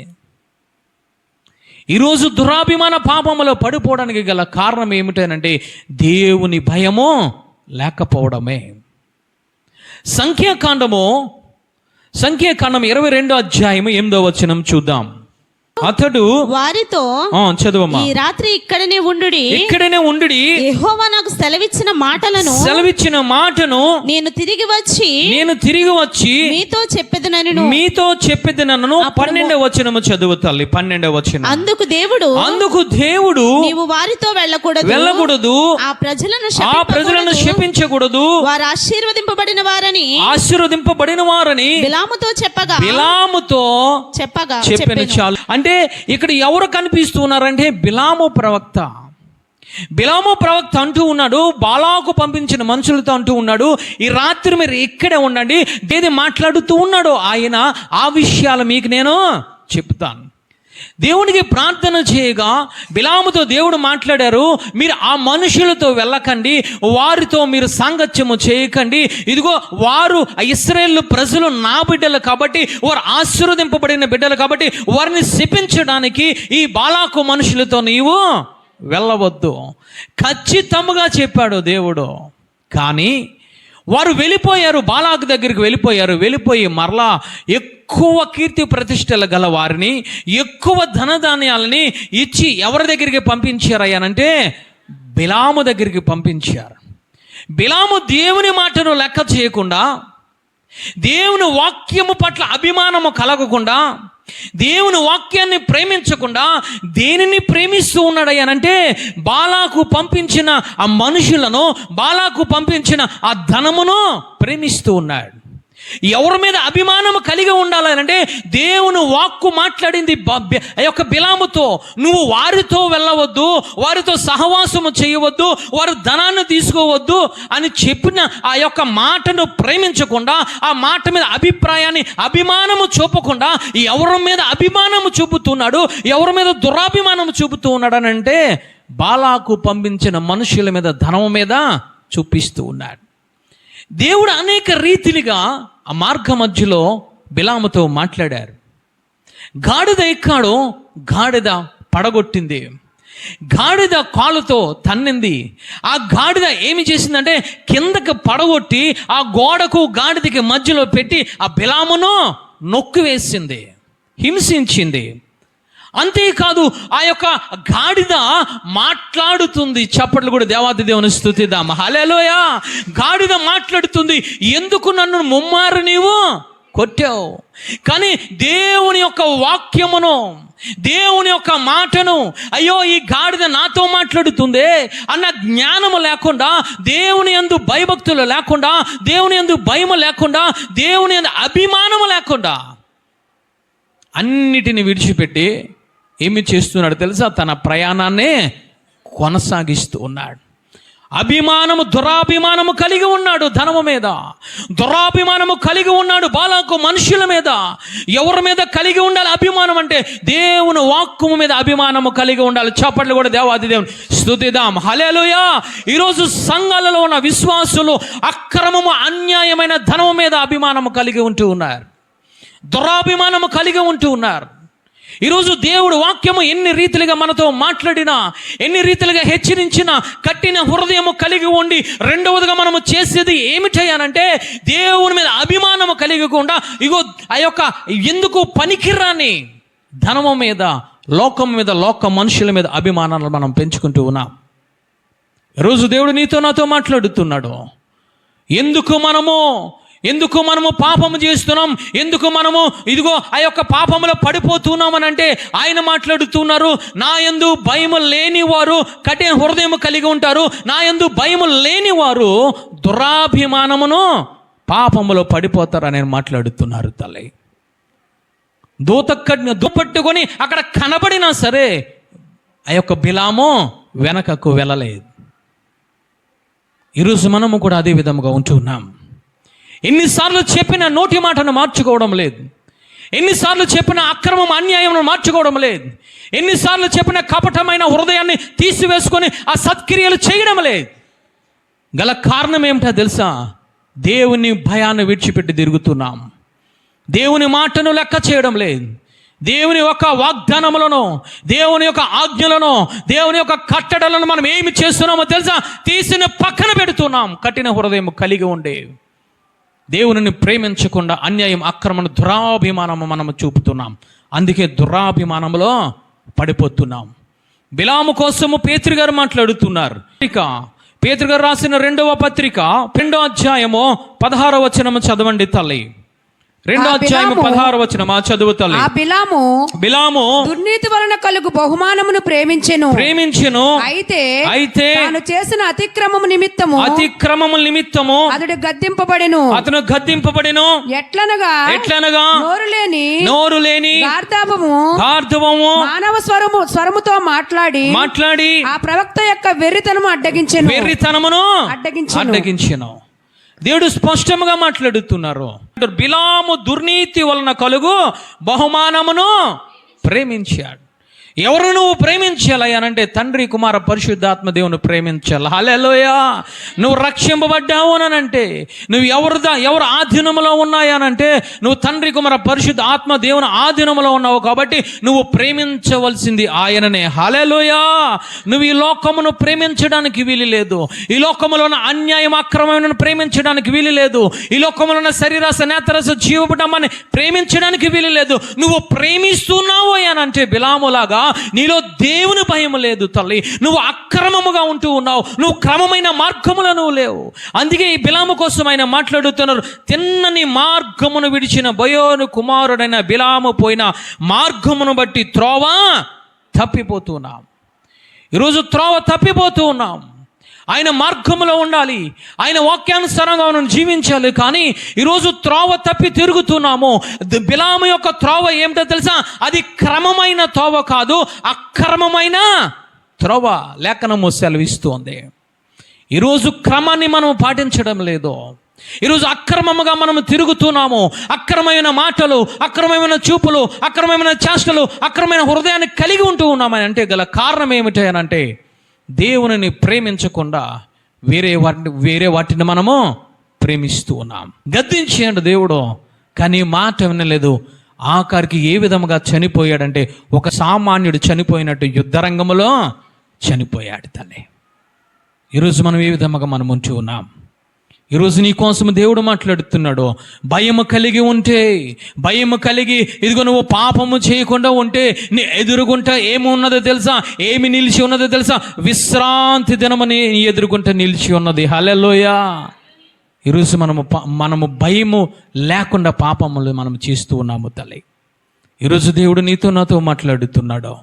ఈరోజు దురాభిమాన పాపములో పడిపోవడానికి గల కారణం ఏమిటనంటే దేవుని భయము లేకపోవడమే. సంఖ్యాకాండం 22 చూద్దాం. అతడు వారితో, చదువమ్మా, ఈ రాత్రి ఇక్కడనే ఉండుడి, యెహోవా నాకు సెలవిచ్చిన మాటను నేను తిరిగి వచ్చి మీతో చెప్పెదనను. 12వ వచనము చదువు తల్లి. 12వ వచనం. అందుకు దేవుడు నీవు వారితో వెళ్ళకూడదు, ఆ ప్రజలను శపించకూడదు, వారు ఆశీర్వదింపబడిన వారని బిలాముతో చెప్పగా చెప్పిన చాలు. అంటే ఇక్కడ ఎవరు కనిపిస్తున్నారంటే బిలాము ప్రవక్త అంటూ ఉన్నాడు, బాలాకు పంపించిన మనుషులతో అంటూ ఉన్నాడు, ఈ రాత్రి మీరు ఇక్కడే ఉండండి. ఏది మాట్లాడుతూ ఉన్నాడో ఆయన ఆ విషయాలు మీకు నేను చెప్తాను. దేవునికి ప్రార్థన చేయగా బిలాముతో దేవుడు మాట్లాడారు, మీరు ఆ మనుషులతో వెళ్ళకండి, వారితో మీరు సాంగత్యము చేయకండి. ఇదిగో వారు ఇశ్రాయేలు ప్రజలు నా బిడ్డలు కాబట్టి, వారు ఆశీర్వదింపబడిన బిడ్డలు కాబట్టి, వారిని శపించడానికి ఈ బాలాకు మనుషులతో నీవు వెళ్ళవద్దు. ఖచ్చితంగా చెప్పాడు దేవుడు. కానీ వారు వెళ్ళిపోయారు, బాలాకు దగ్గరికి వెళ్ళిపోయి మరలా ఎక్కువ కీర్తి ప్రతిష్టలు గల వారిని, ఎక్కువ ధనధాన్యాలని ఇచ్చి ఎవరి దగ్గరికి పంపించారయ్యానంటే బిలాము దగ్గరికి పంపించారు. బిలాము దేవుని మాటను లెక్క చేయకుండా, దేవుని వాక్యము పట్ల అభిమానము కలగకుండా, దేవుని వాక్యాన్ని ప్రేమించకుండా దేనిని ప్రేమిస్తూ ఉన్నాడయ్యానంటే బాలాకు పంపించిన ఆ మనుషులను, బాలాకు పంపించిన ఆ ధనమును ప్రేమిస్తూ ఉన్నాడు. ఎవరి మీద అభిమానం కలిగి ఉండాలంటే దేవుని వాక్కు మాట్లాడింది ఆ యొక్క బిలాముతో, నువ్వు వారితో వెళ్ళవద్దు, వారితో సహవాసము చేయవద్దు, వారు ధనాన్ని తీసుకోవద్దు అని చెప్పిన ఆ యొక్క మాటను ప్రేమించకుండా, ఆ మాట మీద అభిమానము చూపకుండా ఎవరి మీద అభిమానము చూపుతున్నాడు, ఎవరి మీద దురాభిమానము చూపుతూ ఉన్నాడు అని అంటే బాలాకు పంపించిన మనుషుల మీద, ధనం మీద చూపిస్తూ ఉన్నాడు. దేవుడు అనేక రీతిలుగా ఆ మార్గ మధ్యలో బిలాముతో మాట్లాడారు. గాడిద ఎక్కాడు, గాడిద పడగొట్టింది, గాడిద కాలుతో తన్నింది. ఆ గాడిద ఏమి చేసిందంటే కిందకి పడగొట్టి ఆ గోడకు గాడిదకి మధ్యలో పెట్టి ఆ బిలామును నొక్కివేసింది, హింసించింది. అంతేకాదు ఆ యొక్క గాడిద మాట్లాడుతుంది. చప్పట్లు కూడా దేవాది దేవుని స్తుతిద్దాం. హల్లెలూయా. గాడిద మాట్లాడుతుంది, ఎందుకు నన్ను ముమ్మారు నీవు కొట్టావు? కానీ దేవుని యొక్క వాక్యమును, దేవుని యొక్క మాటను, అయ్యో ఈ గాడిద నాతో మాట్లాడుతుందే అన్న జ్ఞానము లేకుండా, దేవుని యందు భయభక్తులు లేకుండా, దేవుని యందు భయము లేకుండా, దేవుని యందు అభిమానము లేకుండా అన్నిటిని విడిచిపెట్టి ఏమి చేస్తున్నాడు తెలుసా? తన ప్రయాణాన్ని కొనసాగిస్తూ ఉన్నాడు. దురాభిమానము కలిగి ఉన్నాడు ధనము మీద, దురాభిమానము కలిగి ఉన్నాడు బాలాకు మనుషుల మీద. ఎవరి మీద కలిగి ఉండాలి అభిమానం అంటే దేవుని వాక్కు మీద అభిమానము కలిగి ఉండాలి. చప్పట్లు కూడా దేవాది దేవుని స్తుతిద్దాం. హల్లెలూయా. ఈరోజు సంఘాలలో ఉన్న విశ్వాసులు అక్రమము, అన్యాయమైన ధనము మీద అభిమానము కలిగి ఉంటూ ఉన్నారు, దురాభిమానము కలిగి ఉంటూ ఉన్నారు. ఈరోజు దేవుడు వాక్యము ఎన్ని రీతిలుగా మనతో మాట్లాడినా, ఎన్ని రీతిలుగా హెచ్చరించినా, కట్టిన హృదయము కలిగి ఉండి రెండవదిగా మనము చేసేది ఏమిటయ్యానంటే దేవుని మీద అభిమానము కలిగకుండా ఇగో ఆ యొక్క ఎందుకు పనికిరాని ధనము మీద, లోకం మీద, లోక మనుషుల మీద అభిమానాలు మనం పెంచుకుంటూ ఉన్నాం. ఈరోజు దేవుడు నీతో నాతో మాట్లాడుతున్నాడు. ఎందుకు మనము పాపము చేస్తున్నాం, ఎందుకు మనము ఇదిగో ఆ యొక్క పాపములో పడిపోతున్నామని అంటే ఆయన మాట్లాడుతున్నారు, నా యందు భయము లేనివారు కఠిన హృదయము కలిగి ఉంటారు, నా యందు భయము లేనివారు దురాభిమానమును పాపములో పడిపోతారని మాట్లాడుతున్నారు. తల్లి దూపట్టుకొని అక్కడ కనబడినా సరే ఆ యొక్క బిలాము వెనకకు వెళ్ళలేదు. ఈరోజు మనము కూడా అదే విధముగా ఉంటున్నాం. ఎన్నిసార్లు చెప్పిన నోటి మాటను మార్చుకోవడం లేదు, ఎన్నిసార్లు చెప్పిన అక్రమం, అన్యాయం మార్చుకోవడం లేదు, ఎన్నిసార్లు చెప్పిన కపటమైన హృదయాన్ని తీసివేసుకొని ఆ సత్క్రియలు చేయడం లేదు. గల కారణం ఏమిటో తెలుసా? దేవుని భయాన్ని విడిచిపెట్టి తిరుగుతున్నాం, దేవుని మాటను లెక్క చేయడం లేదు, దేవుని యొక్క వాగ్దానములను, దేవుని యొక్క ఆజ్ఞలను, దేవుని యొక్క కట్టడలను మనం ఏమి చేస్తున్నామో తెలుసా? తీసిన పక్కన పెడుతున్నాం. కఠిన హృదయం కలిగి ఉండే దేవునిని ప్రేమించకుండా అన్యాయం, అక్రమణ, దురాభిమానము మనము చూపుతున్నాం. అందుకే దురాభిమానంలో పడిపోతున్నాం. బిలాము కోసము పేతురు గారు మాట్లాడుతున్నారు. ఇక పేతురు గారు రాసిన 2వ పత్రిక 2వ అధ్యాయము 16వ వచనము చదవండి తల్లి. 2వ అధ్యాయము 16వ వచనము చదువు తల్లి. ఆ బిలాము దుర్నీతి వలన కలుగు బహుమానమును ప్రేమించెను. అయితే తాను చేసిన అతిక్రమము నిమిత్తము అతడు గద్దింపబడెను. ఎట్లనగా నోరు లేని గార్ధవము మానవ స్వరముతో మాట్లాడి ఆ ప్రవక్త యొక్క వెర్రితనమును అడ్డగించెను. దేవుడు స్పష్టంగా మాట్లాడుతున్నారు. బిలాము దుర్నీతి వలన కలుగు బహుమానమును ప్రేమించాడు. ఎవరు నువ్వు ప్రేమించాలి అనంటే తండ్రి, కుమార, పరిశుద్ధాత్మ దేవుని ప్రేమించాలి. హల్లెలూయా. నువ్వు రక్షింపబడ్డావు అనంటే, నువ్వు ఎవరు ఆధీనంలో ఉన్నాయనంటే నువ్వు తండ్రి, కుమార, పరిశుద్ధ ఆత్మ దేవుని ఆధీనంలో ఉన్నావు. కాబట్టి నువ్వు ప్రేమించవలసింది ఆయననే. హల్లెలూయా. నువ్వు ఈ లోకమును ప్రేమించడానికి వీలు లేదు. ఈ లోకములో ఉన్న అన్యాయం, అక్రమమైన ప్రేమించడానికి వీలు లేదు. ఈ లోకములో ఉన్న శరీరస, నేత్రస, జీవపటమాన్ని ప్రేమించడానికి వీలు లేదు. నువ్వు ప్రేమిస్తున్నావు అనంటే బిలాములాగా నీలో దేవుని భయం లేదు తల్లి. నువ్వు అక్రమముగా ఉంటూ ఉన్నావు. నువ్వు క్రమమైన మార్గములో నువ్వు లేవు. అందుకే ఈ బిలాము కోసం ఆయన మాట్లాడుతున్నారు. తిన్నని మార్గమును విడిచిన బయోను కుమారుడైన బిలాము పోయిన మార్గమును బట్టి త్రోవ తప్పిపోతున్నాం. ఈరోజు త్రోవ తప్పిపోతూ ఉన్నాం. ఆయన మార్గంలో ఉండాలి, ఆయన వాక్యానుసారంగా మనం జీవించాలి. కానీ ఈరోజు త్రోవ తప్పి తిరుగుతున్నాము. బిలాము యొక్క త్రోవ ఏమిటో తెలుసా? అది క్రమమైన త్రోవ కాదు, అక్రమమైన త్రోవ. లేఖనము సెలవిస్తోంది. ఈరోజు క్రమాన్ని మనం పాటించడం లేదు. ఈరోజు అక్రమముగా మనం తిరుగుతున్నాము. అక్రమమైన మాటలు, అక్రమమైన చూపులు, అక్రమమైన చేష్టలు, అక్రమమైన హృదయాన్ని కలిగి ఉంటూ ఉన్నామని అంటే గల కారణం ఏమిటి అని అంటే దేవునిని ప్రేమించకుండా వేరే వాటిని మనము ప్రేమిస్తూ ఉన్నాం. గద్దించేయండి దేవుడు, కానీ మాట వినలేదు. ఆఖరికి ఏ విధముగా చనిపోయాడంటే ఒక సామాన్యుడు చనిపోయినట్టు యుద్ధరంగంలో చనిపోయాడు తల్లి. ఈరోజు మనం ఏ విధముగా మనం ఉంటూ ఉన్నాం? ఈరోజు నీ కోసం దేవుడు మాట్లాడుతున్నాడు. భయము కలిగి ఇదిగో నువ్వు పాపము చేయకుండా ఉంటే నీ ఎదురుగుంట ఏమి ఉన్నదో తెలుసా? ఏమి నిలిచి ఉన్నదో తెలుసా? విశ్రాంతి దినమని నీ ఎదురుగుంట నిలిచి ఉన్నది. హల్లెలూయా. ఈరోజు మనము భయము లేకుండా పాపములు మనం చేస్తూ ఉన్నాము తల్లి. ఈరోజు దేవుడు నీతో నాతో మాట్లాడుతున్నాడు.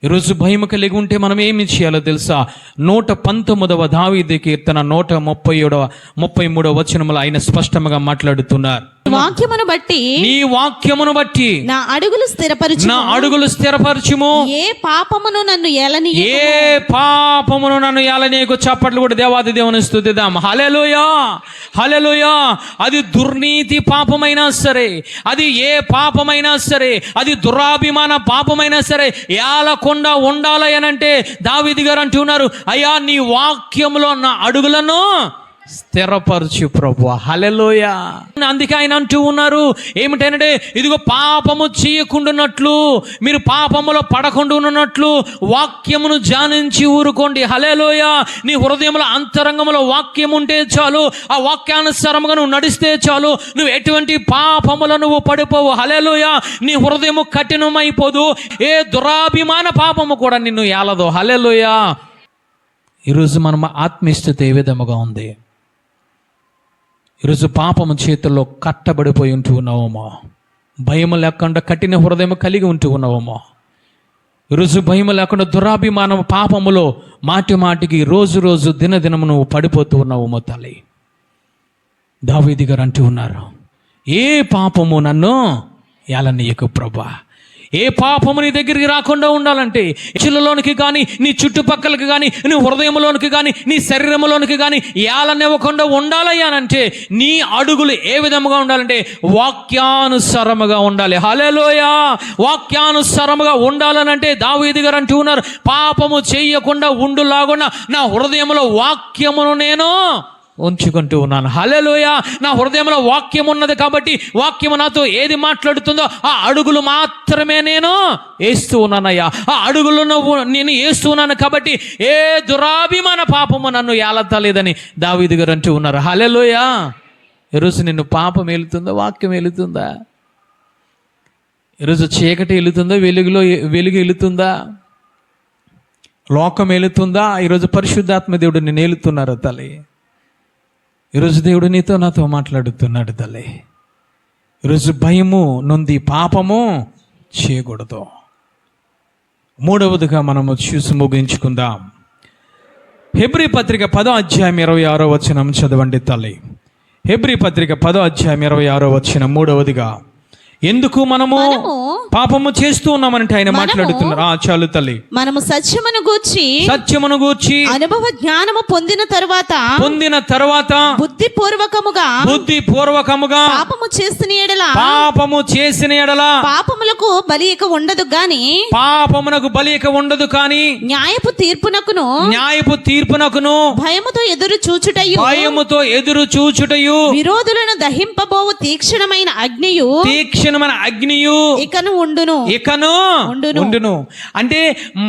ఈరోజు భయం కలిగి ఉంటే మనం ఏమి చేయాలో తెలుసా? 119వ దావీదు కీర్తన 133వ వచనములో ఆయన స్పష్టంగా మాట్లాడుతున్నారు. నీ వాక్యమును బట్టి నా అడుగులు స్థిరపరచుము. ఏ పాపమును నన్ను ఏలనీయకు. చప్పట్లు కూడా దేవాది దేవుని స్తుతిద్దాం. హల్లెలూయా, హల్లెలూయా. అది దుర్నీతి పాపమైనా సరే, అది ఏ పాపమైనా సరే, అది దురాభిమాన పాపమైనా సరే, ఏలకుండా ఉండాలి అనంటే దావీదు గారు అంటున్నారు, అయ్యా నీ వాక్యములో నా అడుగులను స్థిరపరచు ప్రభువా. హల్లెలూయా. అందుకే ఆయన అంటూ ఉన్నారు ఏమిటంటే, ఇదిగో పాపము చేయకుండానట్లు, మీరు పాపములో పడకుండా వాక్యమును ధ్యానించి ఊరుకోండి. హల్లెలూయా. నీ హృదయంలో అంతరంగంలో వాక్యం ఉంటే చాలు, ఆ వాక్యానుసారముగా నువ్వు నడిస్తే చాలు, నువ్వు ఎటువంటి పాపములో నువ్వు పడిపోవు. హల్లెలూయా. నీ హృదయము కఠినమైపోదు, ఏ దురాభిమాన పాపము కూడా నిన్ను ఏలదు. హల్లెలూయా. ఈరోజు మనం ఆత్మీయస్థితి ఏ విధముగా ఉంది? ఈరోజు పాపము చేతుల్లో కట్టబడిపోయి ఉంటూ ఉన్నావేమో, భయము లేకుండా కఠిన హృదయం కలిగి ఉంటూ ఉన్నావేమో. ఈరోజు భయము లేకుండా దురాభిమానం పాపములో మాటికి రోజు దినదినము నువ్వు పడిపోతూ ఉన్నావేమో తల్లి. దావీదు గారు అంటూ ఉన్నారు, ఏ పాపము నన్ను ఏలనీయకు ప్రభువా. ఏ పాపము నీ దగ్గరికి రాకుండా ఉండాలంటే చిల్లలోనికి కానీ, నీ చుట్టుపక్కలకి కానీ, నీ హృదయంలోనికి కానీ, నీ శరీరంలోనికి కానీ ఏలనివ్వకుండా ఉండాలయ్యానంటే నీ అడుగులు ఏ విధముగా ఉండాలంటే వాక్యానుసారముగా ఉండాలి. హల్లెలూయా. వాక్యానుసారముగా ఉండాలనంటే దావీదు గారు అంటూ ఉన్నారు, పాపము చేయకుండా ఉండులాగున్నా నా హృదయంలో వాక్యమును నేను ఉంచుకుంటూ ఉన్నాను. హల్లెలూయా. నా హృదయంలో వాక్యం ఉన్నది కాబట్టి వాక్యము నాతో ఏది మాట్లాడుతుందో ఆ అడుగులు మాత్రమే నేను వేస్తూ ఉన్నానయ్యా. ఆ అడుగులను నేను వేస్తూ ఉన్నాను కాబట్టి ఏ దురాభిమాన పాపము నన్ను ఏలతలేదని దావీదు గారు అంటూ ఉన్నారు. హల్లెలూయా. ఈరోజు నిన్ను పాపం వెళుతుందా, వాక్యం వెళుతుందా? ఈరోజు చీకటి వెళుతుందా, వెలుగు వెళుతుందా? లోకం వెళుతుందా? ఈరోజు పరిశుద్ధాత్మ దేవుడు నిన్ను ఏలుతున్నారు తల్లి. ఈరోజు దేవుడు నీతో నాతో మాట్లాడుతున్నాడు తల్లి. ఈరోజు భయము నొంది పాపము చేయకూడదు. మూడవదిగా మనము చూసి ముగించుకుందాం. హెబ్రీ పత్రిక 10వ అధ్యాయం 26వ వచనం చదవండి తల్లి. హెబ్రీ పత్రిక 10వ అధ్యాయం 26వ వచనం మూడవదిగా, ఎందుకు మనము పాపము చేస్తూ ఉన్నామంటే ఆయన మాట్లాడుతున్నారు. చాలు తల్లి. మనము సత్యమును గూర్చి అనుభవ జ్ఞానము పొందిన తరువాత బుద్ధిపూర్వకముగా పాపము చేసిన ఎడల పాపములకు బలి ఇక ఉండదు గాని న్యాయపు తీర్పునకును భయముతో ఎదురు చూచుటయు విరోధులను దహింపబోవు తీక్షణమైన అగ్నియు ఇకను ఉండును. అంటే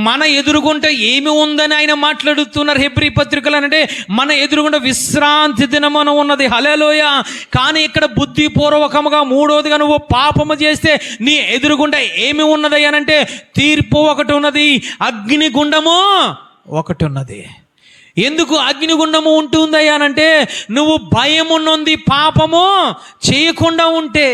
మన ఎదురుగుంట ఏమి ఉందని ఆయన మాట్లాడుతున్నారు హెబ్రీ పత్రికలు. అంటే మన ఎదురుగుంట విశ్రాంతి దినమున ఉన్నది. హల్లెలూయా. కానీ ఇక్కడ బుద్ధిపూర్వకముగా మూడోదిగా నువ్వు పాపము చేస్తే నీ ఎదురుగుంట ఏమి ఉన్నది అనంటే తీర్పు ఒకటి ఉన్నది, అగ్నిగుండము ఒకటి ఉన్నది. ఎందుకు అగ్నిగుండము ఉంటుందయ్యానంటే నువ్వు భయము నొంది పాపము చేయకుండా ఉంటే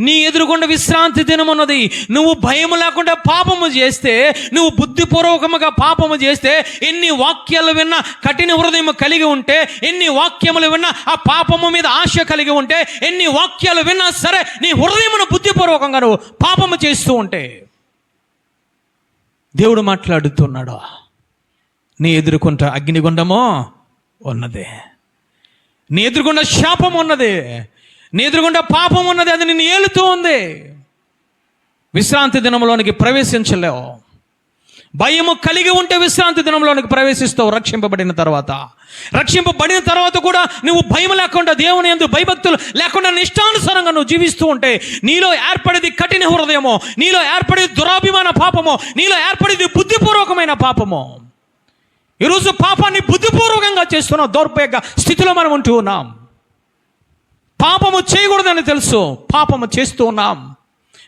నీ ఎదురుగుండా విశ్రాంతి దినమున్నది. నువ్వు భయము లేకుండా పాపము చేస్తే, నువ్వు బుద్ధిపూర్వకముగా పాపము చేస్తే, ఎన్ని వాక్యాలు విన్నా కఠిన హృదయం కలిగి ఉంటే, ఎన్ని వాక్యములు విన్నా ఆ పాపము మీద ఆశ కలిగి ఉంటే, ఎన్ని వాక్యాలు విన్నా సరే నీ హృదయమును బుద్ధిపూర్వకంగా నువ్వు పాపము చేస్తూ ఉంటే దేవుడు మాట్లాడుతున్నాడు. నీ ఎదుర్కొంట అగ్నిగుండము ఉన్నది, నీ ఎదుర్కొండ శాపం ఉన్నది, నీ ఎదుర్కొండ పాపం ఉన్నది. అది నిన్ను ఏలుతూ ఉంది. విశ్రాంతి దినంలోనికి ప్రవేశించలేవు. భయము కలిగి ఉంటే విశ్రాంతి దినంలోనికి ప్రవేశిస్తావు. రక్షింపబడిన తర్వాత కూడా నువ్వు భయం లేకుండా, దేవుని యందు భయభక్తులు లేకుండా ఇష్టానుసారంగా నువ్వు జీవిస్తూ ఉంటే నీలో ఏర్పడేది కఠిన హృదయము, నీలో ఏర్పడేది దురాభిమాన పాపము, నీలో ఏర్పడేది బుద్ధిపూర్వకమైన పాపము. ఈరోజు పాపాన్ని బుద్ధిపూర్వకంగా చేస్తున్నాం. దౌర్భాగ్య స్థితిలో మనం ఉంటూ ఉన్నాం. పాపము చేయకూడదని తెలుసు, పాపము చేస్తూ ఉన్నాం.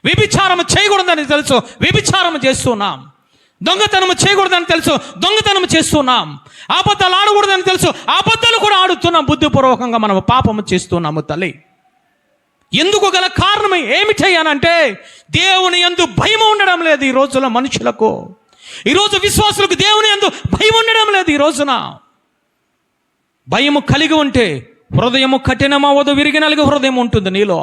వ్యభిచారము చేయకూడదని తెలుసు, వ్యభిచారము చేస్తున్నాం. దొంగతనము చేయకూడదని తెలుసు, దొంగతనము చేస్తున్నాం. అబద్ధాలు ఆడకూడదని తెలుసు, అబద్ధాలు కూడా ఆడుతున్నాం. బుద్ధిపూర్వకంగా మనం పాపము చేస్తున్నాము తల్లి. ఎందుకు గల కారణం ఏమిటయ్యానంటే దేవుని యందు భయం ఉండడం లేదు ఈ రోజుల మనుషులకు. ఈరోజు విశ్వాసులకు దేవుని యందు భయం ఉండడం లేదు. ఈ రోజున భయము కలిగి ఉంటే హృదయము కఠినమవ్వదు, విరిగినలుగు హృదయం ఉంటుంది నీలో.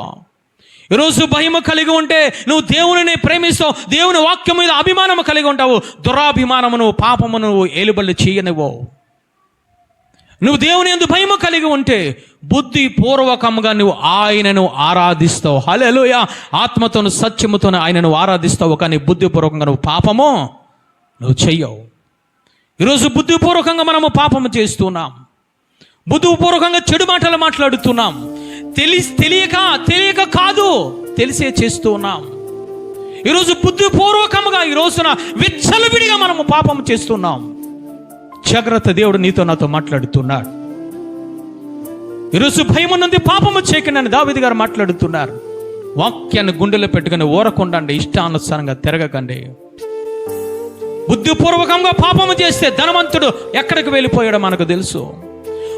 ఈరోజు భయము కలిగి ఉంటే నువ్వు దేవుని ప్రేమిస్తావు, దేవుని వాక్యం మీద అభిమానము కలిగి ఉంటావు. దురాభిమానమును పాపమును ఏలుబడి చేయనివ్వు. నువ్వు దేవుని యందు భయము కలిగి ఉంటే బుద్ధిపూర్వకంగా నువ్వు ఆయనను ఆరాధిస్తావు. హల్లెలూయా. ఆత్మతోను సత్యముతోను ఆయనను ఆరాధిస్తావు. కానీ బుద్ధిపూర్వకంగా నువ్వు పాపము నువ్వు చెయ్యవు. ఈరోజు బుద్ధిపూర్వకంగా మనము పాపము చేస్తున్నాం. బుద్ధిపూర్వకంగా చెడు మాటలు మాట్లాడుతున్నాం. తెలియక కాదు, తెలిసే చేస్తూ ఉన్నాం. ఈరోజు బుద్ధిపూర్వకంగా ఈ రోజున విచ్చలవిడిగా మనము పాపము చేస్తున్నాం. జాగ్రత్త, దేవుడు నీతో నాతో మాట్లాడుతున్నాడు. ఈరోజు భయం ఉన్నది, పాపము చేయకండి అని దావీదు గారు మాట్లాడుతున్నారు. వాక్యాన్ని గుండెలో పెట్టుకుని ఊరకుండండి, ఇష్టానుసారంగా తిరగకండి. బుద్ధిపూర్వకంగా పాపము చేస్తే ధనవంతుడు ఎక్కడికి వెళ్ళిపోయాడో మనకు తెలుసు.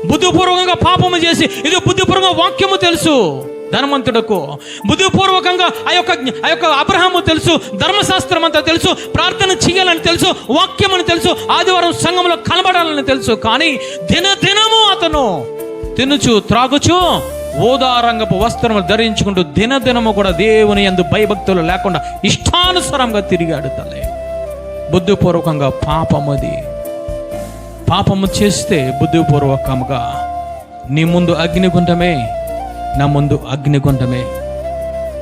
బుద్ధిపూర్వకంగా పాపము చేసి ఇది బుద్ధిపూర్వకంగా వాక్యము తెలుసు ధనవంతుడకు. బుద్ధిపూర్వకంగా ఆ యొక్క అబ్రహాము తెలుసు, ధర్మశాస్త్రం అంతా తెలుసు, ప్రార్థన చేయాలని తెలుసు, వాక్యం అని తెలుసు, ఆదివారం సంఘంలో కనబడాలని తెలుసు. కానీ దినదినము అతను తినుచు త్రాగుచు ఓదారంగపు వస్త్రములు ధరించుకుంటూ దినదినము కూడా దేవుని యందు భయభక్తులు లేకుండా ఇష్టానుసారంగా తిరిగాడు తల్లి. బుద్ధిపూర్వకంగా పాపముది. పాపము చేస్తే బుద్ధిపూర్వకంగా నీ ముందు అగ్నిగుండమే, నా ముందు అగ్నిగుండమే.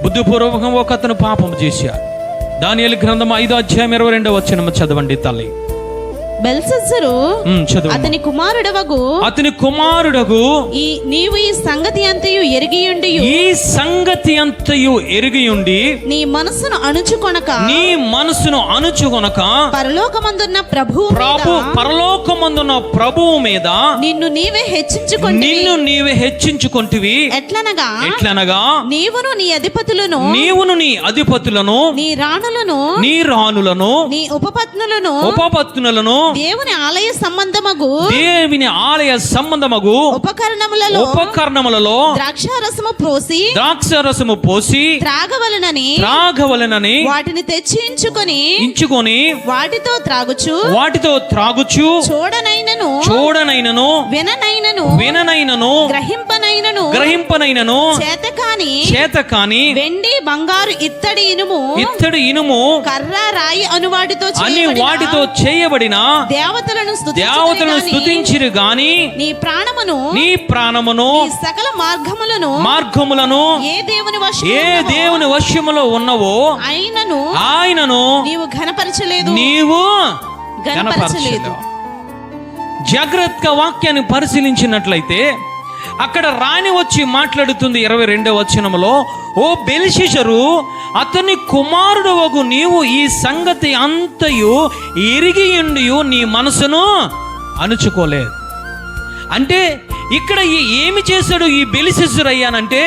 బుద్ధిపూర్వకంగా ఒక అతను పాపము చేశాడు. దానియేలు గ్రంథం 5వ అధ్యాయం 22వ వచనం చదవండి తల్లి. బెల్షస్సరు చదువు. అతని కుమారుడగు నీవు ఈ సంగతి అంతయు ఎరిగియుండి నీ మనసును అణుచుకొనక పరలోకమందున్న ప్రభువు మీద నిన్ను నీవే హెచ్చించుకొంటివి. ఎట్లనగా నీవును నీ అధిపతులను నీ రాణులను నీ ఉపపత్నులను దేవుని ఆలయ సంబంధమగు ఉపకరణములలో ద్రాక్షారసము పోసి త్రాగవలెనని వాటిని తెచ్చించుకొని వాటితో త్రాగుచు చూడనైనను విననైనను గ్రహింపనైనను చేతకాని వెండి బంగారు ఇత్తడి ఇనుము కర్ర రాయి అను వాటితో చేయబడిన దేవతలను స్తుతించిరి గాని నీ ప్రాణమును సకల మార్గములను ఏ దేవుని వశములో ఉన్నవో ఆయనను నీవు ఘనపరచలేదు జాగ్రత్తగా వాక్యాన్ని పరిశీలించినట్లయితే అక్కడ రాణి వచ్చి మాట్లాడుతుంది 22వ వచనములో, ఓ బెల్షస్సరు, అతని కుమారుడు వగు నీవు ఈ సంగతి అంతయు ఎరిగియుండి నీ మనసును అణుచుకోలేదు. అంటే ఇక్కడ ఏమి చేశాడు ఈ బెల్షస్సరు అయ్యానంటే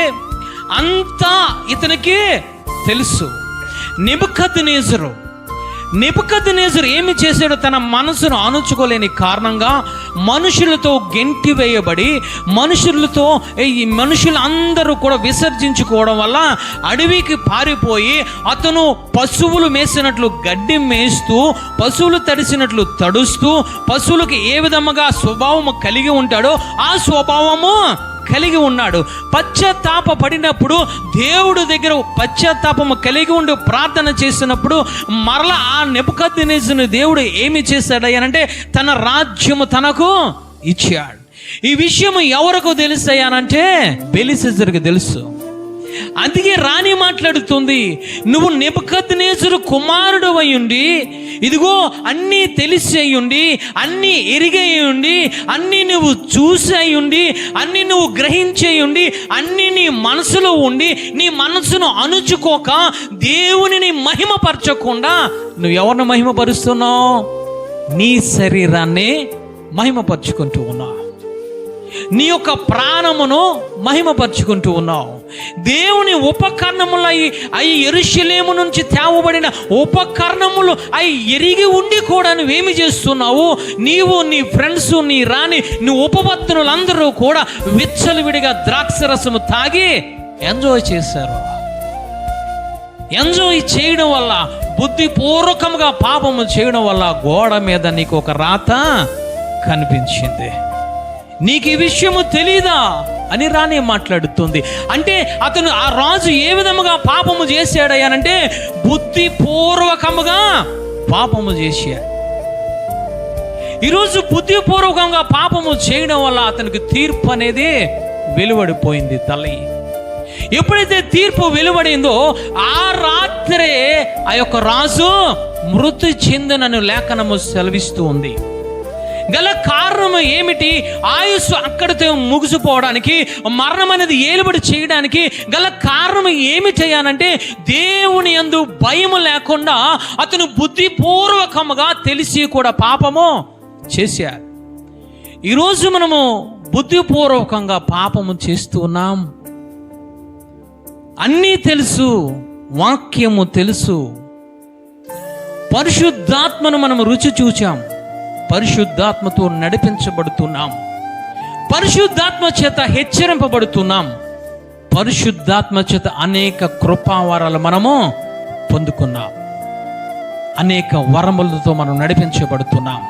అంతా ఇతనికి తెలుసు. నెబుకద్నెజరు ఏమి చేశాడు? తన మనసును అణుచుకోలేని కారణంగా మనుషులతో గెంటి వేయబడి మనుషులందరూ కూడా విసర్జించుకోవడం వల్ల అడవికి పారిపోయి అతను పశువులు మేసినట్లు గడ్డి మేస్తూ, పశువులు తడిసినట్లు తడుస్తూ, పశువులకు ఏ విధముగా స్వభావము కలిగి ఉంటాడో ఆ స్వభావము కలిగి ఉన్నాడు. పశ్చాత్తాప పడినప్పుడు దేవుడు దగ్గర పశ్చాత్తాపము కలిగి ఉండి ప్రార్థన చేసినప్పుడు మరలా ఆ నెబుకద్నెజరుని దేవుడు ఏమి చేశాడయ్యానంటే తన రాజ్యము తనకు ఇచ్చాడు. ఈ విషయం ఎవరికి తెలుస్తాయనంటే బెల్షస్సరుకు తెలుసు. అందుకే రాణి మాట్లాడుతుంది, నువ్వు నెబుకద్నెజరు కుమారుడు అయ్యుండి, ఇదిగో అన్నీ తెలిసి అయ్యుండి, అన్నీ ఎరిగేయుండి, అన్నీ నువ్వు చూసి అయ్యుండి, అన్నీ నువ్వు గ్రహించేయుండి, అన్నీ నీ మనసులో ఉండి నీ మనసును అణుచుకోక దేవునిని మహిమపరచకుండా నువ్వు ఎవరిని మహిమపరుస్తున్నావు? నీ శరీరాన్ని మహిమపరుచుకుంటూ ఉన్నావు. నీ యొక్క ప్రాణమును మహిమపరుచుకుంటూ ఉన్నావు. దేవుని ఉపకరణములు అవి యెరూషలేము నుంచి తేవబడిన ఉపకరణములు అవి ఎరిగి ఉండి కూడా నువ్వేమి చేస్తున్నావు? నీవు, నీ ఫ్రెండ్స్, నీ రాణి, నీ ఉపపత్నులందరూ కూడా విచ్చలవిడిగా ద్రాక్షరసము తాగి ఎంజాయ్ చేశారు. ఎంజాయ్ చేయడం వల్ల, బుద్ధిపూర్వకంగా పాపము చేయడం వల్ల గోడ మీద నీకు ఒక రాత కనిపించింది. నీకు ఈ విషయము తెలీదా అని రాణి మాట్లాడుతుంది. అంటే అతను, ఆ రాజు ఏ విధముగా పాపము చేశాడయ్యానంటే బుద్ధిపూర్వకముగా పాపము చేశాడు. ఈరోజు బుద్ధిపూర్వకంగా పాపము చేయడం వల్ల అతనికి తీర్పు అనేది వెలువడిపోయింది. తల్లి, ఎప్పుడైతే తీర్పు వెలువడిందో ఆ రాత్రే ఆ యొక్క రాజు మృతి చెందినను లేఖనము సెలవిస్తూ ఉంది. గల కారణం ఏమిటి? ఆయుస్సు అక్కడితో ముగిసిపోవడానికి, మరణం అనేది ఏలుబడి చేయడానికి గల కారణం ఏమి చేయాలంటే దేవుని యందు భయము లేకుండా అతను బుద్ధిపూర్వకముగా తెలిసి కూడా పాపము చేశారు. ఈరోజు మనము బుద్ధిపూర్వకంగా పాపము చేస్తూ ఉన్నాం. అన్నీ తెలుసు, వాక్యము తెలుసు, పరిశుద్ధాత్మను మనం రుచి చూచాం, పరిశుద్ధాత్మతో నడిపించబడుతున్నాం, పరిశుద్ధాత్మ చేత హెచ్చరింపబడుతున్నాం, పరిశుద్ధాత్మ చేత అనేక కృపావరాలు మనము పొందుకున్నాం, అనేక వరములతో మనం నడిపించబడుతున్నాం.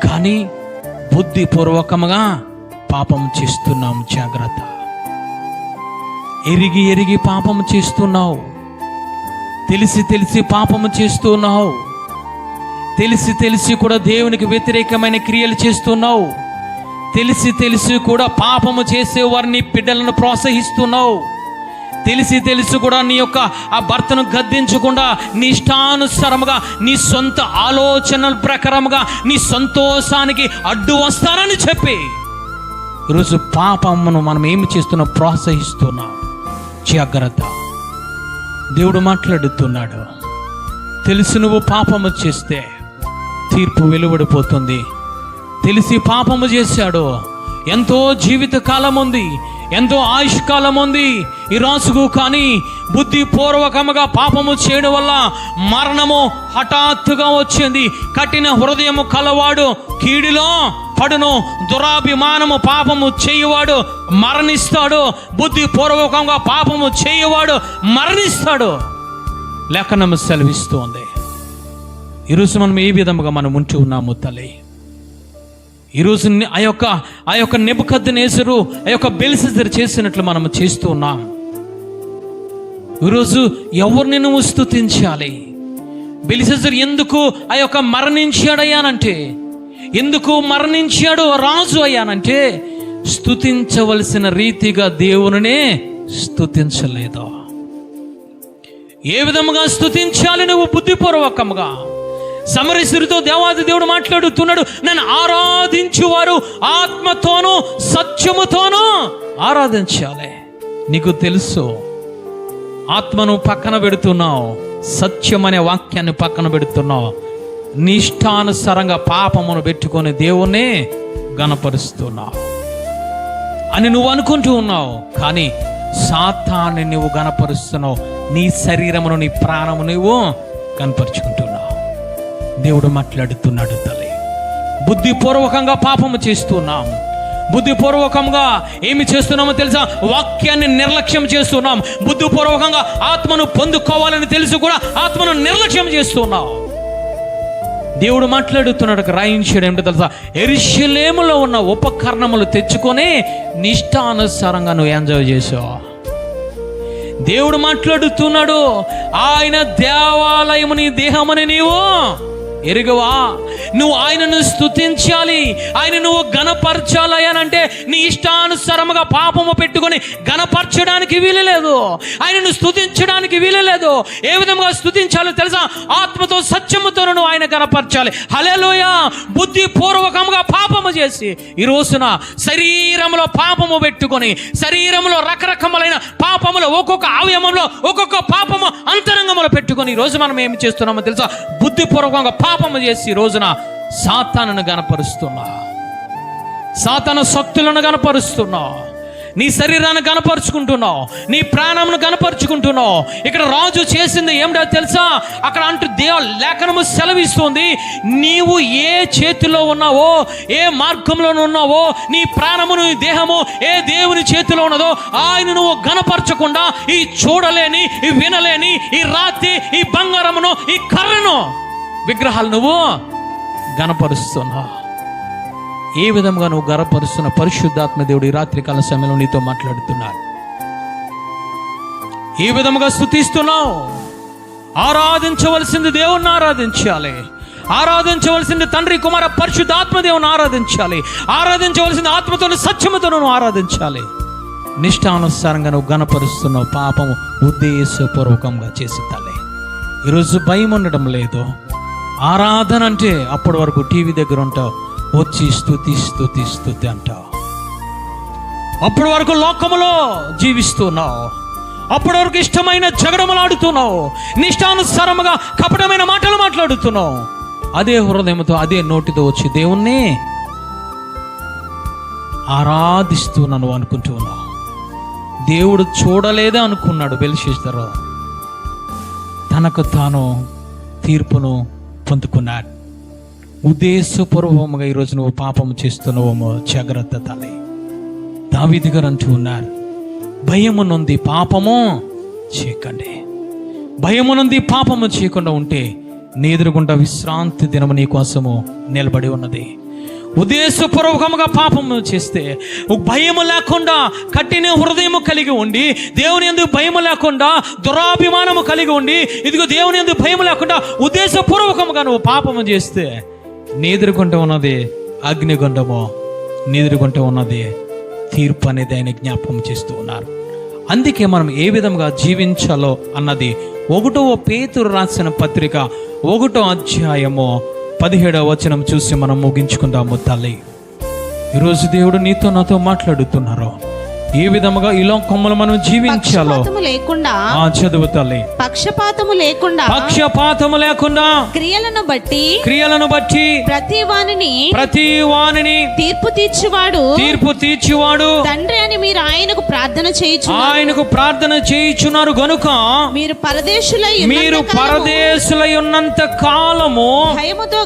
కానీ బుద్ధిపూర్వకముగా పాపం చేస్తున్నాం. జాగ్రత్త. ఎరిగి పాపము చేస్తున్నావు. తెలిసి పాపము చేస్తున్నావు. తెలిసి కూడా దేవునికి వ్యతిరేకమైన క్రియలు చేస్తున్నావు. తెలిసి కూడా పాపము చేసే వారిని బిడ్డలను ప్రోత్సహిస్తున్నావు. తెలిసి కూడా నీ యొక్క ఆ భర్తను గద్దించకుండా నీ ఇష్టానుసారముగా నీ సొంత ఆలోచనల ప్రకారముగా నీ సంతోషానికి అడ్డు వస్తారని చెప్పి ఈరోజు పాపమును మనం ఏమి చేస్తున్నాం? ప్రోత్సహిస్తున్నాం. జాగ్రత్త. దేవుడు మాట్లాడుతున్నాడు. తెలిసి నువ్వు పాపము చేస్తే తీర్పు వెలువడిపోతుంది. తెలిసి పాపము చేశాడు, ఎంతో జీవిత కాలం ఉంది, ఎంతో ఆయుష్ కాలం ఉంది ఈ రాసుకు. కానీ బుద్ధిపూర్వకముగా పాపము చేయడం వల్ల మరణము హఠాత్తుగా వచ్చింది. కఠిన హృదయము కలవాడు కీడిలో పడును. దురాభిమానము పాపము చేయవాడు మరణిస్తాడు. బుద్ధిపూర్వకంగా పాపము చేయవాడు మరణిస్తాడు. లేఖనము సెలవిస్తోంది. ఈరోజు మనం ఏ విధముగా మనం ఉంటూ ఉన్నాము తల్లి? ఈరోజు ఆ యొక్క నెబుకద్నెజరు, ఆ యొక్క బెల్షస్సరు చేసినట్లు మనం చేస్తూ ఉన్నాం. ఈరోజు ఎవరిని నువ్వు స్తుతించాలి? బెల్షస్సరు ఎందుకు ఆ యొక్క మరణించాడయ్యానంటే, ఎందుకు మరణించాడు రాజు అయ్యానంటే, స్తుతించవలసిన రీతిగా దేవునినే స్తుతించలేదు. ఏ విధముగా స్తుతించాలి నువ్వు? బుద్ధిపూర్వకముగా. సమరయుడితో దేవాది దేవుడు మాట్లాడుతున్నాడు, నన్ను ఆరాధించువారు ఆత్మతోనూ సత్యముతోనూ ఆరాధించాలి. నీకు తెలుసు, ఆత్మను పక్కన పెడుతున్నావు, సత్యం అనే వాక్యాన్ని పక్కన పెడుతున్నావు. నీ ఇష్టానుసారంగా పాపమును పెట్టుకొని దేవుణ్ణి గణపరుస్తున్నావు అని నువ్వు అనుకుంటూ ఉన్నావు. కానీ సాతాన్ని నువ్వు గణపరుస్తున్నావు. నీ శరీరమును, నీ ప్రాణము నువ్వు కనపరుచుకుంటున్నావు. దేవుడు మాట్లాడుతున్నాడు తల్లి. బుద్ధిపూర్వకంగా పాపము చేస్తున్నాం. బుద్ధిపూర్వకంగా ఏమి చేస్తున్నామో తెలుసా? వాక్యాన్ని నిర్లక్ష్యం చేస్తున్నాం. బుద్ధిపూర్వకంగా ఆత్మను పొందుకోవాలని తెలుసు కూడా ఆత్మను నిర్లక్ష్యం చేస్తున్నాం. దేవుడు మాట్లాడుతున్నాడు, రాయించాడు ఏమిటో తెలుసా? యెరూషలేములో ఉన్న ఉపకరణములు తెచ్చుకొని నిష్టానుసారంగా నువ్వు ఎంజాయ్ చేసావు. దేవుడు మాట్లాడుతున్నాడు, ఆయన దేవాలయము నీ దేహమని నీవు ఎరుగవా? నువ్వు ఆయనను స్తుతించాలి, ఆయన నువ్వు గణపరచాలి అని అంటే నీ ఇష్టానుసారముగా పాపము పెట్టుకొని గణపరచడానికి వీలులేదు, ఆయనను స్తుతించడానికి వీలులేదు. ఏ విధంగా స్తుతించాలో తెలుసా? ఆత్మతో సత్యముతో నువ్వు ఆయన గణపరచాలి. హల్లెలూయా. బుద్ధిపూర్వకంగా పాపము చేసి ఈ రోజున శరీరంలో పాపము పెట్టుకొని, శరీరంలో రకరకములైన పాపములు, ఒక్కొక్క అవయవంలో ఒక్కొక్క పాపము అంతరంగములో పెట్టుకొని ఈ రోజు మనం ఏమి చేస్తున్నామో తెలుసా? బుద్ధిపూర్వకంగా పాపము చేసి ఈ రోజున సాతానును గణపరుస్తున్నా, సాతాను శక్తులను గణపరుస్తున్నావు, నీ శరీరాన్ని గణపరుచుకుంటున్నావు, నీ ప్రాణమును గణపరుచుకుంటున్నావు. ఇక్కడ రాజు చేసింది ఏమిటో తెలుసా? అక్కడ అంటూ లేఖనము సెలవిస్తుంది, నీవు ఏ చేతిలో ఉన్నావో, ఏ మార్గంలో ఉన్నావో, నీ ప్రాణము, నీ దేహము ఏ దేవుని చేతిలో ఉన్నదో ఆయన నువ్వు గణపరచకుండా ఈ చూడలేని, ఈ వినలేని, ఈ రాతి, ఈ బంగారమును, ఈ కర్రను, విగ్రహాలు నువ్వు గణపరుస్తున్నావు. ఏ విధంగా నువ్వు గణపరుస్తున్న పరిశుద్ధాత్మ దేవుడు ఈ రాత్రికాల సమయంలో నీతో మాట్లాడుతున్నాడు. ఏ విధముగా స్తుతిస్తున్నావు? ఆరాధించవలసింది దేవుణ్ణి ఆరాధించాలి. ఆరాధించవలసింది తండ్రి, కుమార, పరిశుద్ధాత్మ దేవుని ఆరాధించాలి. ఆరాధించవలసింది ఆత్మతోను సత్యముతో నువ్వు ఆరాధించాలి. నిష్టానుసారంగా నువ్వు గణపరుస్తున్నావు. పాపము ఉద్దేశపూర్వకంగా చేసి తల్లి ఈరోజు భయం ఉండడం లేదు. ఆరాధన అంటే అప్పటి వరకు టీవీ దగ్గర ఉంటావు, వచ్చి స్తుతి స్తుతి స్తుతి అంటావు. అప్పటి వరకు లోకములో జీవిస్తున్నావు. అప్పటి వరకు ఇష్టమైన జగడములాడుతున్నావు. నిష్టానుసారముగా కపటమైన మాటలు మాట్లాడుతున్నావు. అదే హృదయంతో, అదే నోటితో వచ్చి దేవుణ్ణి ఆరాధిస్తున్నాను అనుకుంటూ ఉన్నావు. దేవుడు చూడలేదే అనుకున్నాడు బెల్షస్సరు. తనకు తాను తీర్పును పొందుకున్నాడు. ఉద్దేశపూర్వకంగా ఈరోజు నువ్వు పాపం చేస్తున్నావేమో, జాగ్రత్త తల్లి. దావీదు గారు అంటూ ఉన్నారు, భయము నుండి పాపము చేయకండి. భయము నుండి పాపము చేయకుండా ఉంటే నీ ఎదురుగుండా విశ్రాంతి దినము నీ కోసము నిలబడి ఉన్నది. ఉద్దేశపూర్వకముగా పాపము చేస్తే, భయము లేకుండా కఠిన హృదయము కలిగి ఉండి, దేవుని యందు భయము లేకుండా దురాభిమానము కలిగి ఉండి, ఇదిగో దేవుని యందు భయము లేకుండా ఉద్దేశపూర్వకముగా నువ్వు పాపము చేస్తే నీ ఎదురుగుంట ఉన్నది అగ్నిగుండము, నీ ఎదురుగుంట ఉన్నది తీర్పు అనేది ఆయన జ్ఞాపకం చేస్తూ ఉన్నారు. అందుకే మనం ఏ విధంగా జీవించాలో అన్నది 1వ పేతురు రాసిన పత్రిక 1వ అధ్యాయము 17వ వచనం చూసి మనం ముగించుకుందాము. తల్లి, ఈరోజు దేవుడు నీతో నాతో మాట్లాడుతున్నారు. ఏ విధముగా ఈ లోకములో మనం జీవించాలో లేకుండా చదువు తల్లి. పక్షపాతము లేకుండా క్రియలను బట్టి ప్రతి వానిని తీర్పు తీర్చువాడు తండ్రి అని మీరు ఆయనకు ప్రార్థన చేయుచున్నారు గనుక మీరు పరదేశులై ఉన్నంత కాలము భయముతో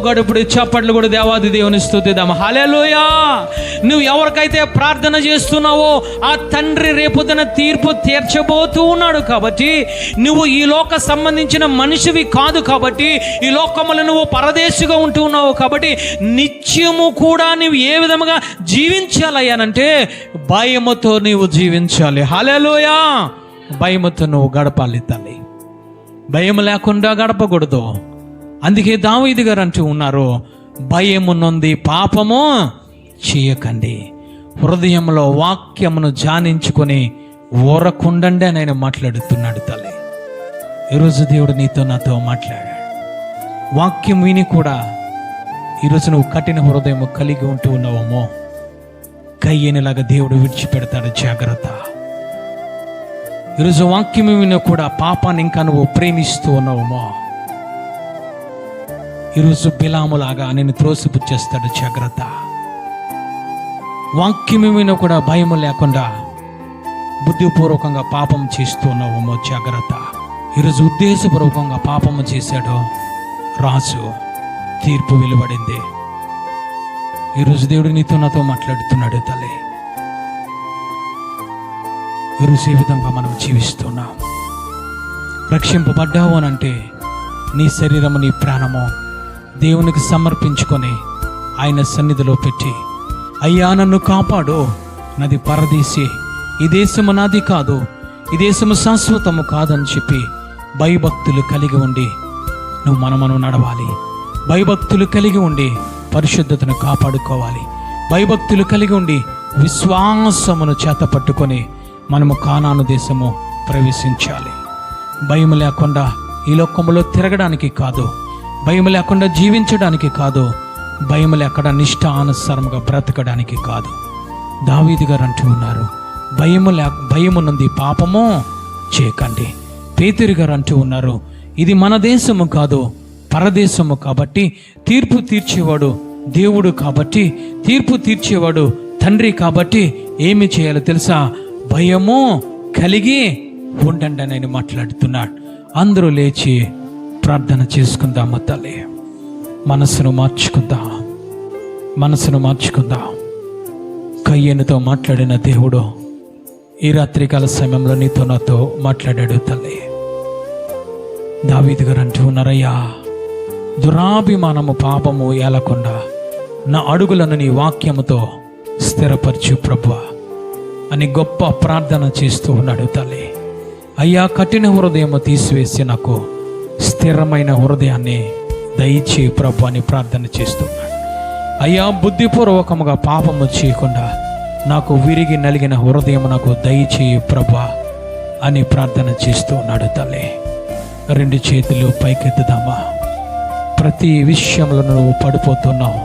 గడుపుడి. చప్పట్లు కూడా దేవాది దేవుని స్తుతిద్దాం. హల్లెలూయా. నువ్వు ఎవరికైతే ప్రార్థన చేస్తున్నావో ఆ తండ్రి రేపొద్దున తీర్పు తీర్చబోతూ ఉన్నాడు. కాబట్టి నువ్వు ఈ లోక సంబంధించిన మనిషివి కాదు. కాబట్టి ఈ లోకములో నువ్వు పరదేశిగా ఉంటూ ఉన్నావు. కాబట్టి నిత్యము కూడా నువ్వు ఏ విధముగా జీవించాలయ్యానంటే భయముతో నీవు జీవించాలి. హల్లెలూయా. భయముతో నువ్వు గడపాలి తల్లి. భయం లేకుండా గడపకూడదు. అందుకే దావీదు గారు అంటూ ఉన్నారు, భయము నొంది పాపము చేయకండి, హృదయంలో వాక్యమును ధ్యానించుకొని ఊరకుండండి అని ఆయన మాట్లాడుతున్నాడు తల్లి. ఈరోజు దేవుడు నీతో నాతో మాట్లాడాడు. వాక్యం విని కూడా ఈరోజు నువ్వు కఠిన హృదయం కలిగి ఉంటూ ఉన్నావేమో, కయ్యనిలాగా దేవుడు విడిచిపెడతాడు. జాగ్రత్త. ఈరోజు వాక్యం విని కూడా పాపాన్ని ఇంకా నువ్వు ప్రేమిస్తూ ఉన్నావేమో, ఈరోజు బిలాములాగా నేను త్రోసిపుచ్చేస్తాడు. జాగ్రత్త. వాక్యము విన కూడా భయం లేకుండా బుద్ధిపూర్వకంగా పాపం చేస్తూ ఉన్నావేమో, జాగ్రత్త. ఈరోజు ఉద్దేశపూర్వకంగా పాపము చేశాడు రాజు, తీర్పు వెలువడింది. ఈరోజు దేవుడు నీతో నాతో మాట్లాడుతున్నాడు తల్లి. ఈరోజు ఏ విధంగా మనం జీవిస్తున్నాం? రక్షింపబడ్డావు అనంటే నీ శరీరము నీ ప్రాణము దేవునికి సమర్పించుకొని ఆయన సన్నిధిలో పెట్టి, అయ్యా నన్ను కాపాడు, నాది పరదేశి, ఈ దేశము నాది కాదు, ఈ దేశము శాశ్వతము కాదని చెప్పి భయభక్తులు కలిగి ఉండి నువ్వు మనం నడవాలి. భయభక్తులు కలిగి ఉండి పరిశుద్ధతను కాపాడుకోవాలి. భయభక్తులు కలిగి ఉండి విశ్వాసమును చేత పట్టుకొని మనము కానాను దేశము ప్రవేశించాలి. భయం లేకుండా ఈ లోకంలో తిరగడానికి కాదు, భయం లేకుండా జీవించడానికి కాదు, భయం లేకుండా నిష్ఠానుసారముగా బ్రతకడానికి కాదు. దావీదు గారు అంటూ ఉన్నారు, భయము నుండి పాపము చేయకండి. పేతురు గారు అంటూ ఉన్నారు, ఇది మన దేశము కాదు, పరదేశము. కాబట్టి తీర్పు తీర్చేవాడు దేవుడు, కాబట్టి తీర్పు తీర్చేవాడు తండ్రి. కాబట్టి ఏమి చేయాలో తెలుసా? భయము కలిగి ఉండండి అని ఆయన మాట్లాడుతున్నాడు. అందరూ లేచి ప్రార్థన చేసుకుందాము తల్లి. మనసును మార్చుకుందాం. కయ్యనుతో మాట్లాడిన దేవుడు ఈ రాత్రికాల సమయంలో నీతో నాతో మాట్లాడాడు తల్లి. దావీదు గారు అంటూ ఉన్నారయ్యా, దురాభిమానము పాపము ఏలకుండా నా అడుగులను నీ వాక్యముతో స్థిరపరచు ప్రభువా అని గొప్ప ప్రార్థన చేస్తూ ఉన్నాడు తల్లి. అయ్యా, కఠిన హృదయము తీసివేసి నాకు స్థిరమైన హృదయాన్ని దయచేయి ప్రభు అని ప్రార్థన చేస్తున్నాడు. అయ్యా, బుద్ధిపూర్వకముగా పాపము చేయకుండా నాకు విరిగి నలిగిన హృదయం నాకు దయచేయి ప్రభు అని ప్రార్థన చేస్తూ ఉన్నాడు తల్లి. 2 చేతులు పైకెత్తుదామా. ప్రతి విషయంలో నువ్వు పడిపోతున్నావు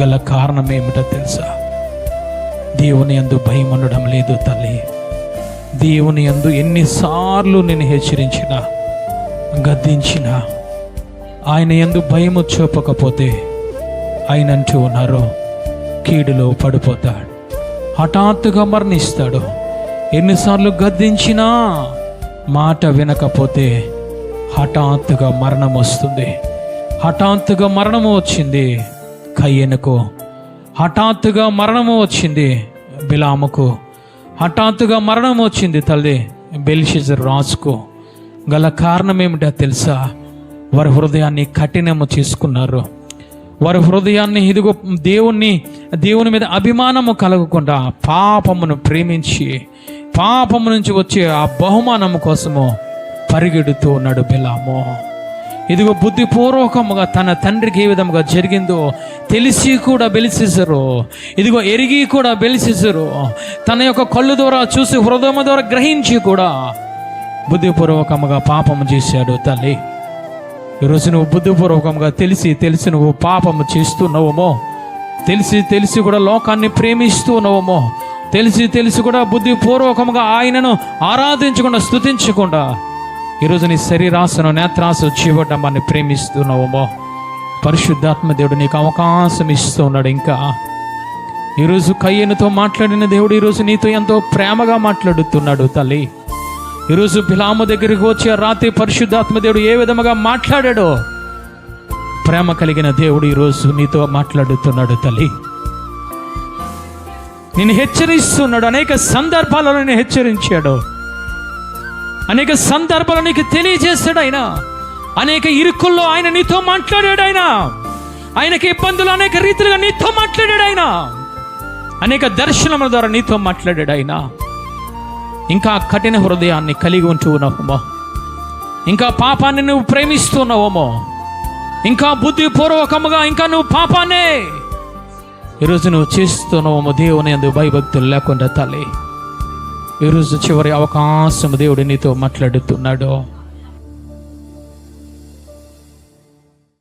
గల కారణం ఏమిటో తెలుసా? దేవుని యందు భయం ఉండడం లేదు తల్లి. దేవుని యందు ఎన్నిసార్లు నేను హెచ్చరించినా, గద్దించినా, ఆయన యందు భయము చూపకపోతే ఆయన అంటూ ఉన్నారు, కీడులో పడిపోతాడు, హఠాత్తుగా మరణిస్తాడు. ఎన్నిసార్లు గద్దించినా మాట వినకపోతే హఠాత్తుగా మరణం వస్తుంది. హఠాత్తుగా మరణము వచ్చింది కయ్యనుకు, హఠాత్తుగా మరణము వచ్చింది బిలాముకు, హఠాత్తుగా మరణం వచ్చింది తల్లి బెల్షెజర్ రాజుకు. గల కారణం ఏమిటో తెలుసా? వారి హృదయాన్ని కఠినము చేసుకున్నారు. వారి హృదయాన్ని ఇదిగో దేవుని మీద అభిమానము కలగకుండా పాపమును ప్రేమించి పాపము నుంచి వచ్చే ఆ బహుమానము కోసము పరిగెడుతూ ఉన్నాడు బిలాము. ఇదిగో బుద్ధిపూర్వకముగా తన తండ్రికి ఏ విధముగా జరిగిందో తెలిసి కూడా బెలిసేసారు, ఇదిగో ఎరిగి కూడా బెలిసేసారు, తన యొక్క కళ్ళు ద్వారా చూసి హృదయం ద్వారా గ్రహించి కూడా బుద్ధిపూర్వకముగా పాపము చేశాడు. తల్లి, ఈరోజు నువ్వు బుద్ధిపూర్వకంగా తెలిసి నువ్వు పాపము చేస్తున్నావేమో, తెలిసి కూడా లోకాన్ని ప్రేమిస్తున్నావేమో, తెలిసి కూడా బుద్ధిపూర్వకంగా ఆయనను ఆరాధించకుండా స్తుతించకుండా ఈరోజు నీ శరీరాశను నేత్రాశ జీవడమాన్ని ప్రేమిస్తున్నావేమో, పరిశుద్ధాత్మ దేవుడు నీకు అవకాశం ఇస్తూ ఉన్నాడు. ఇంకా ఈరోజు కయ్యనుతో మాట్లాడిన దేవుడు ఈరోజు నీతో ఎంతో ప్రేమగా మాట్లాడుతున్నాడు. తల్లి, ఈరోజు బిలాము దగ్గరికి వచ్చే రాత్రి పరిశుద్ధాత్మ దేవుడు ఏ విధముగా మాట్లాడాడో ప్రేమ కలిగిన దేవుడు ఈరోజు నీతో మాట్లాడుతున్నాడు. తల్లి, నేను హెచ్చరిస్తున్నాడు. అనేక సందర్భాలలో నేను హెచ్చరించాడు, అనేక సందర్భాలు నీకు తెలియజేశాడు. ఆయన అనేక ఇరుకుల్లో ఆయన నీతో మాట్లాడాడు. ఆయనకి ఇబ్బందులు అనేక రీతిలుగా నీతో మాట్లాడాడు. ఆయన అనేక దర్శనముల ద్వారా నీతో మాట్లాడాడు. ఆయన ఇంకా కఠిన హృదయాన్ని కలిగి ఉంటూ ఉన్నావేమో, ఇంకా పాపాన్ని నువ్వు ప్రేమిస్తున్నావేమో, ఇంకా బుద్ధిపూర్వకముగా ఇంకా నువ్వు పాపాన్నే ఈరోజు నువ్వు చేస్తున్నావేమో, దేవుని యందు భయభక్తులు లేకుండా. తల్లి, ఈరోజు చివరి అవకాశం దేవుడు నీతో మాట్లాడుతున్నాడు.